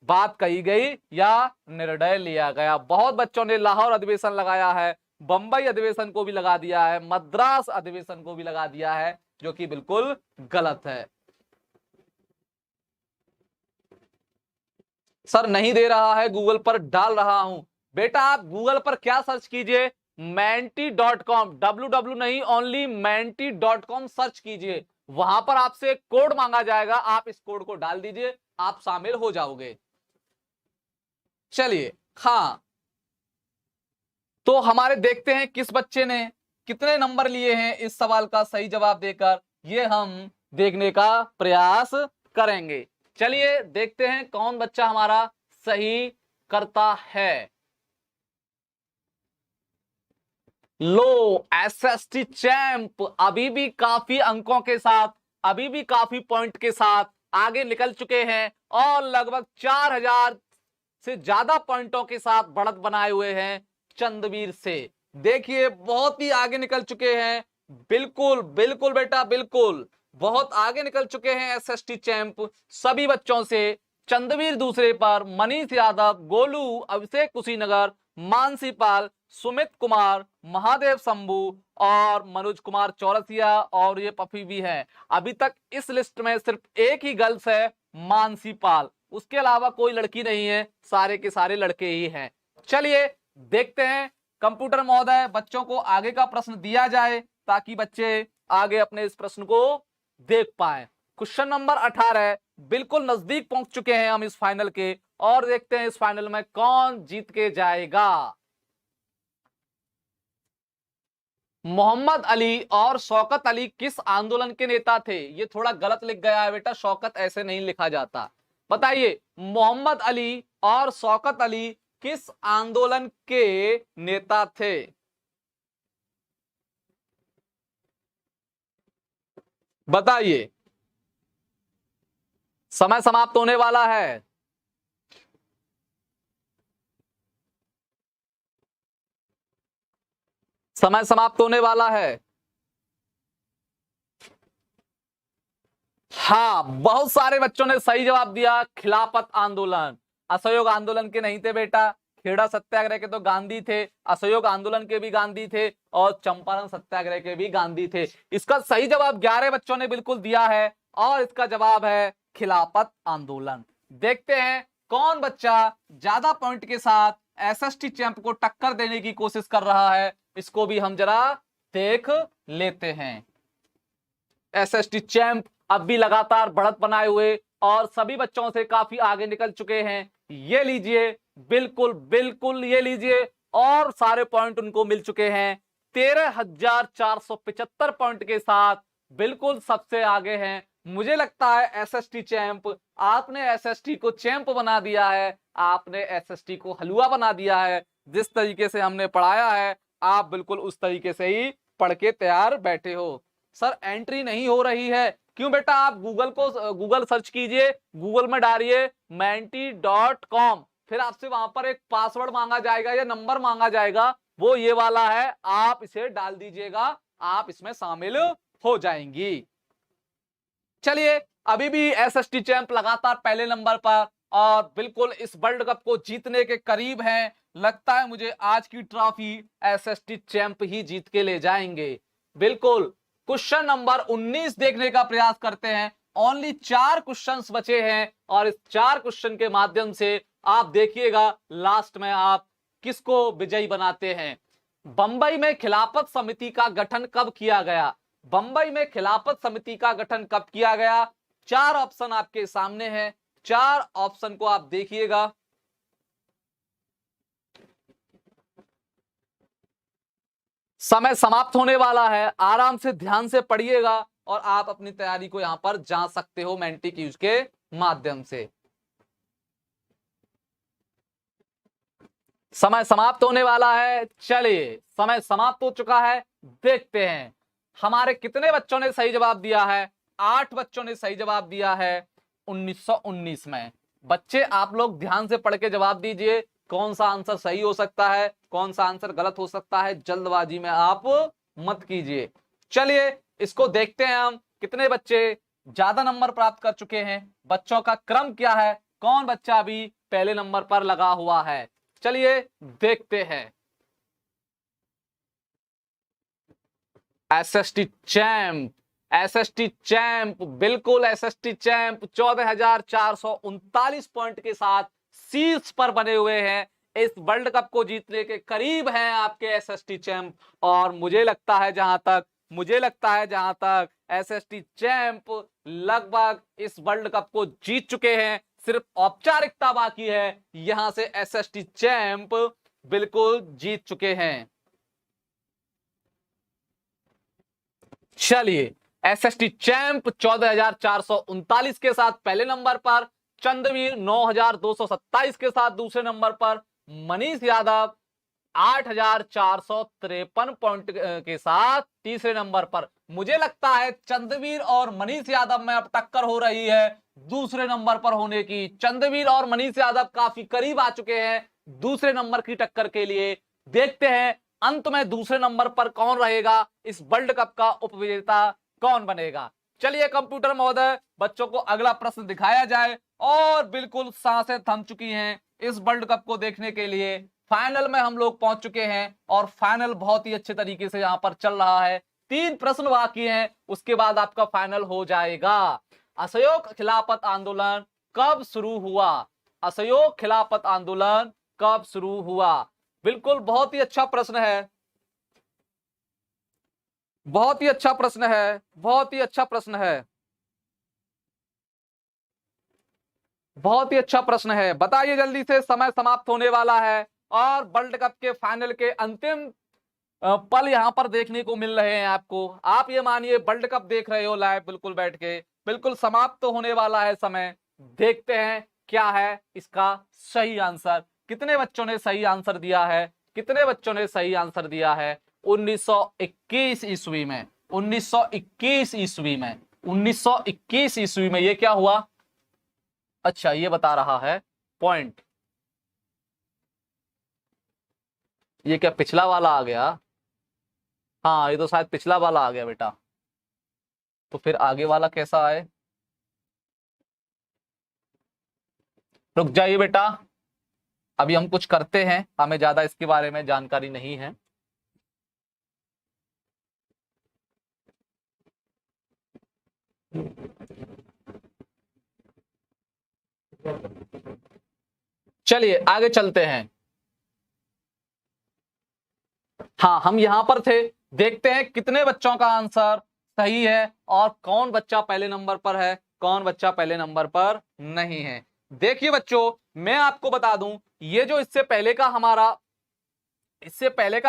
बात कही गई या निर्णय लिया गया। बहुत बच्चों ने लाहौर अधिवेशन लगाया है, बंबई अधिवेशन को भी लगा दिया है, मद्रास अधिवेशन को भी लगा दिया है, जो कि बिल्कुल गलत है। सर नहीं दे रहा है, गूगल पर डाल रहा हूं। बेटा आप गूगल पर क्या सर्च कीजिए, menti.com, www नहीं, ओनली menti.com सर्च कीजिए। वहां पर आपसे एक कोड मांगा जाएगा, आप इस कोड को डाल दीजिए, आप शामिल हो जाओगे। चलिए, हाँ, तो हमारे देखते हैं किस बच्चे ने कितने नंबर लिए हैं इस सवाल का सही जवाब देकर, ये हम देखने का प्रयास करेंगे। चलिए देखते हैं कौन बच्चा हमारा सही करता है। लो, एसएसटी चैंप अभी भी काफी अंकों के साथ, अभी भी काफी पॉइंट के साथ आगे निकल चुके हैं और लगभग 4000 से ज्यादा पॉइंटों के साथ बढ़त बनाए हुए हैं चंदवीर से। देखिए बहुत ही आगे निकल चुके हैं, बिल्कुल बिल्कुल बेटा बिल्कुल, बहुत आगे निकल चुके हैं एसएसटी चैंप सभी बच्चों से। चंदवीर दूसरे पर, मनीष यादव, गोलू, अभिषेक कुशीनगर, मानसी पाल, सुमित कुमार, महादेव शंभू और मनोज कुमार चौरसिया, और ये पफी भी है। अभी तक इस लिस्ट में सिर्फ एक ही गर्ल्स है, मानसी पाल, उसके अलावा कोई लड़की नहीं है, सारे के सारे लड़के ही हैं। चलिए देखते हैं, कंप्यूटर महोदय बच्चों को आगे का प्रश्न दिया जाए ताकि बच्चे आगे अपने इस प्रश्न को देख पाए। क्वेश्चन नंबर 18, बिल्कुल नजदीक पहुंच चुके हैं हम इस फाइनल के, और देखते हैं इस फाइनल में कौन जीत के जाएगा। मोहम्मद अली और शौकत अली किस आंदोलन के नेता थे? ये थोड़ा गलत लिख गया है बेटा, शौकत ऐसे नहीं लिखा जाता। बताइए, मोहम्मद अली और शौकत अली किस आंदोलन के नेता थे? बताइए, समय समाप्त होने वाला है। समय समाप्त होने वाला है। हाँ, बहुत सारे बच्चों ने सही जवाब दिया, खिलाफत आंदोलन। असहयोग आंदोलन के नहीं थे बेटा, खेड़ा सत्याग्रह के तो गांधी थे, असहयोग आंदोलन के भी गांधी थे और चंपारण सत्याग्रह के भी गांधी थे। इसका सही जवाब 11 बच्चों ने बिल्कुल दिया है और इसका जवाब है खिलाफत आंदोलन। देखते हैं कौन बच्चा ज्यादा पॉइंट के साथ एसएसटी चैंप को टक्कर देने की कोशिश कर रहा है, इसको भी हम जरा देख लेते हैं। एसएसटी चैंप अब भी लगातार बढ़त बनाए हुए और सभी बच्चों से काफी आगे निकल चुके हैं। ये लीजिए, बिल्कुल बिल्कुल ये लीजिए, और सारे पॉइंट उनको मिल चुके हैं। 13,475 पॉइंट के साथ बिल्कुल सबसे आगे हैं। मुझे लगता है एसएसटी चैंप, आपने एसएसटी को चैंप बना दिया है, आपने एसएसटी को हलवा बना दिया है। जिस तरीके से हमने पढ़ाया है आप बिल्कुल उस तरीके से ही पढ़ के तैयार बैठे हो। सर एंट्री नहीं हो रही है, क्यों बेटा? आप गूगल सर्च कीजिए, गूगल में डालिए menti.com, फिर आपसे वहां पर एक पासवर्ड मांगा जाएगा या नंबर मांगा जाएगा, वो ये वाला है, आप इसे डाल दीजिएगा, आप इसमें शामिल हो जाएंगी। चलिए, अभी भी एसएसटी चैंप लगातार पहले नंबर पर और बिल्कुल इस वर्ल्ड कप को जीतने के करीब हैं। लगता है मुझे आज की ट्रॉफी एसएसटी चैंप ही जीत के ले जाएंगे। बिल्कुल। क्वेश्चन नंबर 19 देखने का प्रयास करते हैं। ओनली 4 क्वेश्चंस बचे हैं और इस 4 क्वेश्चन के माध्यम से आप देखिएगा लास्ट में आप किसको विजयी बनाते हैं। बंबई में खिलाफत समिति का गठन कब किया गया? बंबई में खिलाफत समिति का गठन कब किया गया? 4 ऑप्शन आपके सामने हैं, 4 ऑप्शन को आप देखिएगा। समय समाप्त होने वाला है, आराम से ध्यान से पढ़िएगा और आप अपनी तैयारी को यहां पर जांच सकते हो मेंटी क्यूज के माध्यम से। समय समाप्त होने वाला है। चलिए, समय समाप्त हो चुका है। देखते हैं हमारे कितने बच्चों ने सही जवाब दिया है। 8 बच्चों ने सही जवाब दिया है 1919 में। बच्चे आप लोग ध्यान से पढ़ के जवाब दीजिए, कौन सा आंसर सही हो सकता है, कौन सा आंसर गलत हो सकता है, जल्दबाजी में आप मत कीजिए। चलिए इसको देखते हैं हम कितने बच्चे ज्यादा नंबर प्राप्त कर चुके हैं, बच्चों का क्रम क्या है, कौन बच्चा अभी पहले नंबर पर लगा हुआ है। चलिए देखते हैं। एसएसटी चैंप, एसएसटी चैंप, बिल्कुल एसएसटी चैंप 14,439 पॉइंट के साथ शीर्ष पर बने हुए हैं। इस वर्ल्ड कप को जीतने के करीब हैं आपके एसएसटी चैंप। और मुझे लगता है जहां तक एसएसटी चैंप लगभग इस वर्ल्ड कप को जीत चुके हैं। सिर्फ औपचारिकता बाकी है, यहां से एसएसटी चैंप बिल्कुल जीत चुके हैं। चलिए एसएसटी चैंप 14,439 के साथ पहले नंबर पर, चंद्रवीर 9,227 के साथ दूसरे नंबर पर, मनीष यादव 8,453 पॉइंट के साथ तीसरे नंबर पर। मुझे लगता है चंद्रवीर और मनीष यादव में अब टक्कर हो रही है दूसरे नंबर पर होने की। चंद्रवीर और मनीष यादव काफी करीब आ चुके हैं दूसरे नंबर की टक्कर के लिए। देखते हैं अंत में दूसरे नंबर पर कौन रहेगा, इस वर्ल्ड कप का उपविजेता कौन बनेगा। चलिए कंप्यूटर महोदय, बच्चों को अगला प्रश्न दिखाया जाए। और बिल्कुल सांसें थम चुकी हैं इस वर्ल्ड कप को देखने के लिए। फाइनल में हम लोग पहुंच चुके हैं और फाइनल बहुत ही अच्छे तरीके से यहां पर चल रहा है। 3 प्रश्न बाकी हैं, उसके बाद आपका फाइनल हो जाएगा। असहयोग खिलाफत आंदोलन कब शुरू हुआ? असहयोग खिलाफत आंदोलन कब शुरू हुआ? बिल्कुल बहुत ही अच्छा प्रश्न है, बहुत ही अच्छा प्रश्न है, बहुत ही अच्छा प्रश्न है, बहुत ही अच्छा प्रश्न है। बताइए जल्दी से, समय समाप्त होने वाला है और वर्ल्ड कप के फाइनल के अंतिम पल यहां पर देखने को मिल रहे हैं आपको। आप ये मानिए वर्ल्ड कप देख रहे हो लाइव बिल्कुल बैठ के। बिल्कुल समाप्त तो होने वाला है समय। देखते हैं क्या है इसका सही आंसर। कितने बच्चों ने सही आंसर दिया है, कितने बच्चों ने सही आंसर दिया है? 1921 ईस्वी में, 1921 ईस्वी में, 1921 ईस्वी में ये क्या हुआ? अच्छा ये बता रहा है पॉइंट। ये क्या पिछला वाला आ गया? हाँ ये तो शायद पिछला वाला आ गया बेटा। तो फिर आगे वाला कैसा आए? रुक जाइए बेटा, अभी हम कुछ करते हैं, हमें ज्यादा इसके बारे में जानकारी नहीं है। चलिए आगे चलते हैं। हाँ हम यहां पर थे। देखते हैं कितने बच्चों का आंसर सही है और कौन बच्चा पहले नंबर पर है, कौन बच्चा पहले नंबर पर नहीं है। देखिए बच्चों, मैं आपको बता दूं, ये जो इससे पहले का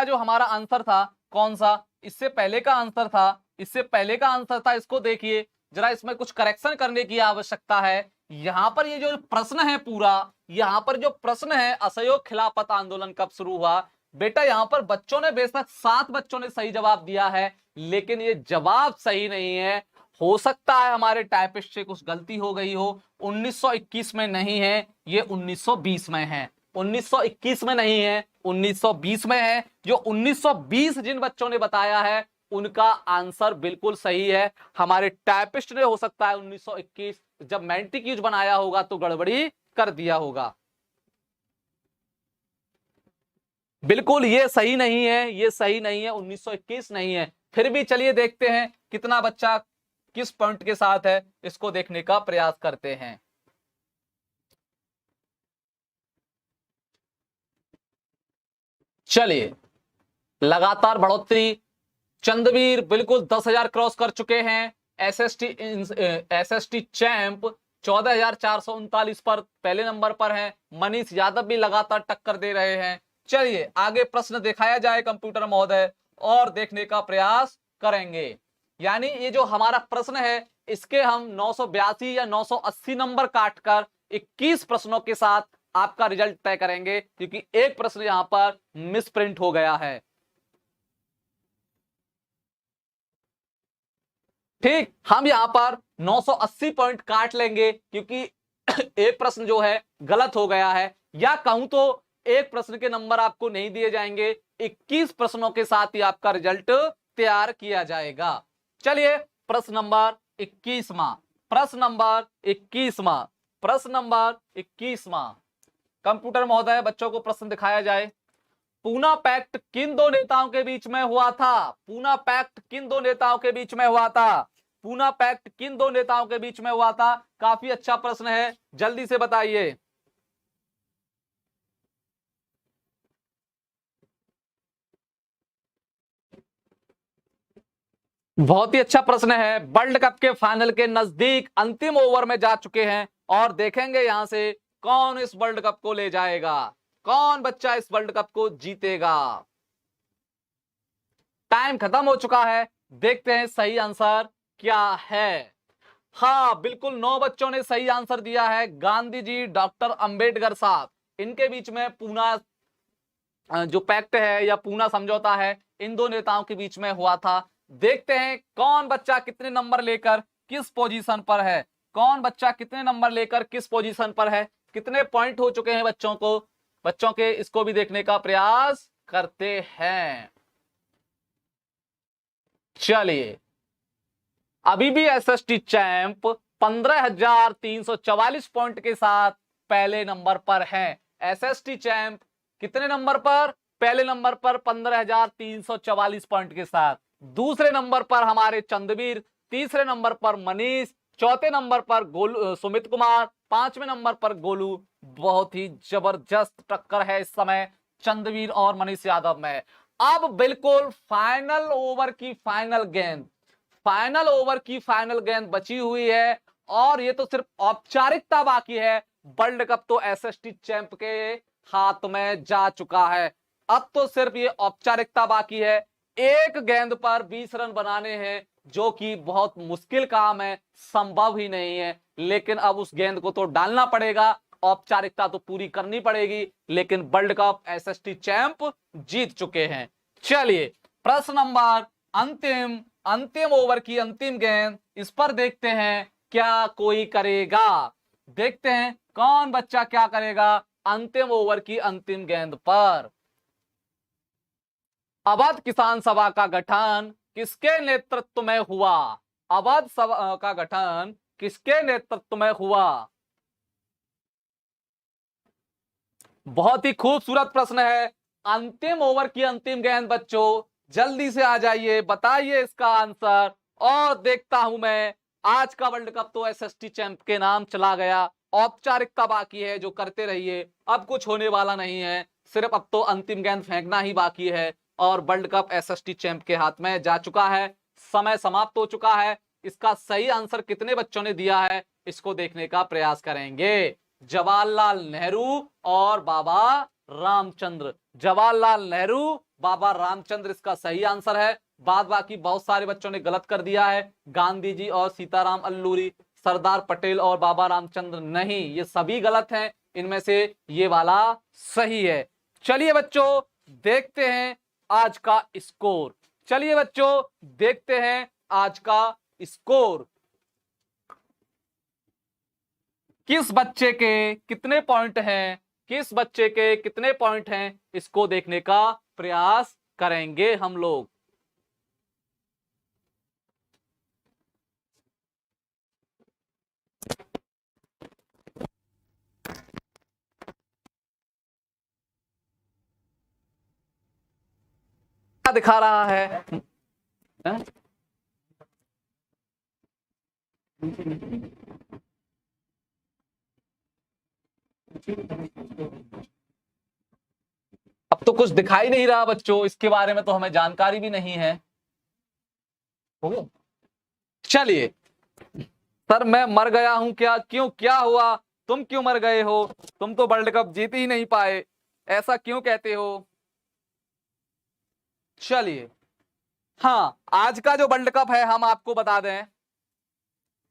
जो हमारा आंसर था, कौन सा इससे पहले का आंसर था, इससे पहले का आंसर था, इसको देखिए जरा, इसमें कुछ करेक्शन करने की आवश्यकता है। यहां पर ये जो प्रश्न है पूरा, यहां पर जो प्रश्न है असहयोग खिलाफत आंदोलन कब शुरू हुआ, बेटा यहां पर बच्चों ने बेशक 7 बच्चों ने सही जवाब दिया है, लेकिन ये जवाब सही नहीं है। हो सकता है हमारे टाइपिस्ट से कुछ गलती हो गई हो। 1921 में नहीं है, ये 1920 में है। 1921 में नहीं है, 1920 में है। जो 1920 जिन बच्चों ने बताया है उनका आंसर बिल्कुल सही है। हमारे टाइपिस्ट ने हो सकता है 1921 जब मैंटिक्यूज बनाया होगा तो गड़बड़ी कर दिया होगा। बिल्कुल ये सही नहीं है, ये सही नहीं है, 1921 नहीं है। फिर भी चलिए देखते हैं कितना बच्चा किस पॉइंट के साथ है, इसको देखने का प्रयास करते हैं। चलिए लगातार बढ़ोतरी, चंद्रवीर बिल्कुल 10,000 क्रॉस कर चुके हैं। एसएसटी चैंप 14,439 पर पहले नंबर पर हैं। मनीष यादव भी लगातार टक्कर दे रहे हैं। चलिए आगे प्रश्न दिखाया जाए कंप्यूटर महोदय और देखने का प्रयास करेंगे। यानी ये जो हमारा प्रश्न है इसके हम 982 या 980 नंबर काटकर 21 प्रश्नों के साथ आपका रिजल्ट तय करेंगे, क्योंकि एक प्रश्न यहां पर मिस प्रिंट हो गया है। ठीक, हम यहां पर 980 पॉइंट काट लेंगे क्योंकि एक प्रश्न जो है गलत हो गया है, या कहूं तो एक प्रश्न के नंबर आपको नहीं दिए जाएंगे, 21 प्रश्नों के साथ ही आपका रिजल्ट तैयार किया जाएगा। चलिए प्रश्न नंबर 21वां, प्रश्न नंबर 21वां, प्रश्न नंबर 21वां। कंप्यूटर महोदय बच्चों को प्रश्न दिखाया जाए। पूना पैक्ट किन दो नेताओं के बीच में हुआ था? पूना पैक्ट किन दो नेताओं के बीच में हुआ था? पूना पैक्ट किन दो नेताओं के बीच में हुआ था? काफी अच्छा प्रश्न है, जल्दी से बताइए। बहुत ही अच्छा प्रश्न है। वर्ल्ड कप के फाइनल के नजदीक अंतिम ओवर में जा चुके हैं और देखेंगे यहां से कौन इस वर्ल्ड कप को ले जाएगा, कौन बच्चा इस वर्ल्ड कप को जीतेगा। टाइम खत्म हो चुका है, देखते हैं सही आंसर क्या है। हाँ बिल्कुल, 9 बच्चों ने सही आंसर दिया है। गांधी जी, डॉक्टर अंबेडकर साहब, इनके बीच में पूना जो पैक्ट है या पूना समझौता है इन दो नेताओं के बीच में हुआ था। देखते हैं कौन बच्चा कितने नंबर लेकर किस पोजीशन पर है, कौन बच्चा कितने नंबर लेकर किस पोजीशन पर है, कितने पॉइंट हो चुके हैं बच्चों के, इसको भी देखने का प्रयास करते हैं। चलिए, अभी भी एसएसटी चैंप 15,344 पॉइंट के साथ पहले नंबर पर है। एसएसटी चैंप कितने नंबर पर? पहले नंबर पर 15,344 पॉइंट के साथ। दूसरे नंबर पर हमारे चंद्रवीर, तीसरे नंबर पर मनीष, चौथे नंबर पर सुमित कुमार, पांचवें नंबर पर गोलू। बहुत ही जबरदस्त टक्कर है इस समय चंद्रवीर और मनीष यादव में। अब बिल्कुल फाइनल ओवर की फाइनल गेंद, फाइनल ओवर की फाइनल गेंद बची हुई है और ये तो सिर्फ औपचारिकता बाकी है। वर्ल्ड कप तो एसएसटी चैंप के हाथ में जा चुका है, अब तो सिर्फ ये औपचारिकता बाकी है। एक गेंद पर 20 रन बनाने हैं, जो कि बहुत मुश्किल काम है, संभव ही नहीं है, लेकिन अब उस गेंद को तो डालना पड़ेगा, औपचारिकता तो पूरी करनी पड़ेगी, लेकिन वर्ल्ड कप एसएसटी चैंप जीत चुके हैं। चलिए प्रश्न नंबर अंतिम ओवर की अंतिम गेंद, इस पर देखते हैं क्या कोई करेगा। देखते हैं कौन बच्चा क्या करेगा अंतिम ओवर की अंतिम गेंद पर। अवध किसान सभा का गठन किसके नेतृत्व में हुआ? अवध सभा का गठन किसके नेतृत्व में हुआ? बहुत ही खूबसूरत प्रश्न है। अंतिम ओवर की अंतिम गेंद बच्चों, जल्दी से आ जाइए, बताइए इसका आंसर। और देखता हूं मैं, आज का वर्ल्ड कप तो एसएसटी चैंप के नाम चला गया, औपचारिकता बाकी है जो करते रहिए, अब कुछ होने वाला नहीं है, सिर्फ अब तो अंतिम गेंद फेंकना ही बाकी है और वर्ल्ड कप एसएसटी चैंप के हाथ में जा चुका है। समय समाप्त हो चुका है। इसका सही आंसर कितने बच्चों ने दिया है इसको देखने का प्रयास करेंगे। जवाहरलाल नेहरू और बाबा रामचंद्र, जवाहरलाल नेहरू, बाबा रामचंद्र इसका सही आंसर है। बाद बाकी बहुत सारे बच्चों ने गलत कर दिया है, गांधी जी और सीताराम अल्लूरी, सरदार पटेल और बाबा रामचंद्र नहीं, ये सभी गलत हैं, इनमें से ये वाला सही है। चलिए बच्चों देखते हैं आज का स्कोर, चलिए बच्चों देखते हैं आज का स्कोर। किस बच्चे के कितने पॉइंट हैं, किस बच्चे के कितने पॉइंट हैं, इसको देखने का प्रयास करेंगे हम लोग। क्या दिखा रहा है? अब तो कुछ दिखाई नहीं रहा बच्चों, इसके बारे में तो हमें जानकारी भी नहीं है। चलिए, सर मैं मर गया हूं क्या? क्यों, क्या हुआ? तुम क्यों मर गए हो? तुम तो वर्ल्ड कप जीत ही नहीं पाए, ऐसा क्यों कहते हो? चलिए हाँ, आज का जो वर्ल्ड कप है हम आपको बता दें,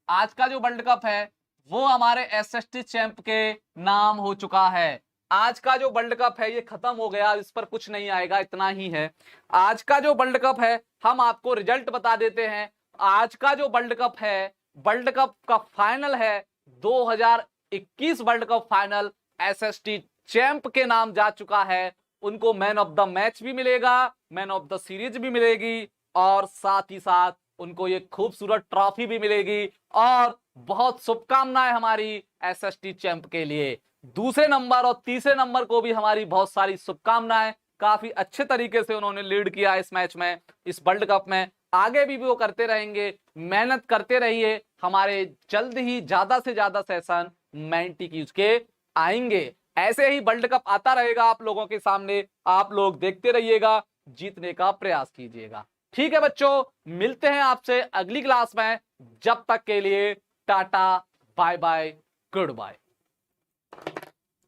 आज का जो वर्ल्ड कप है वो हमारे एसएसटी चैंप के नाम हो चुका है। आज का जो वर्ल्ड कप है ये खत्म हो गया, इस पर कुछ नहीं आएगा, इतना ही है। आज का जो वर्ल्ड कप है हम आपको रिजल्ट बता देते हैं। आज का जो वर्ल्ड कप है, वर्ल्ड कप का फाइनल है 2021 world cup final SST champ के नाम जा चुका है। उनको मैन ऑफ द मैच भी मिलेगा, मैन ऑफ द सीरीज भी मिलेगी, और साथ ही साथ उनको ये खूबसूरत ट्रॉफी भी मिलेगी। और बहुत शुभकामनाएं हमारी एसएसटी चैंप के लिए। दूसरे नंबर और तीसरे नंबर को भी हमारी बहुत सारी शुभकामनाएं। काफी अच्छे तरीके से उन्होंने लीड किया इस मैच में, इस वर्ल्ड कप में। आगे भी वो करते रहेंगे, मेहनत करते रहिए। हमारे जल्द ही ज्यादा से ज्यादा सेशन मैंटी क्यूज के आएंगे। ऐसे ही वर्ल्ड कप आता रहेगा आप लोगों के सामने, आप लोग देखते रहिएगा, जीतने का प्रयास कीजिएगा। ठीक है बच्चों, मिलते हैं आपसे अगली क्लास में। जब तक के लिए tata, bye bye, good bye.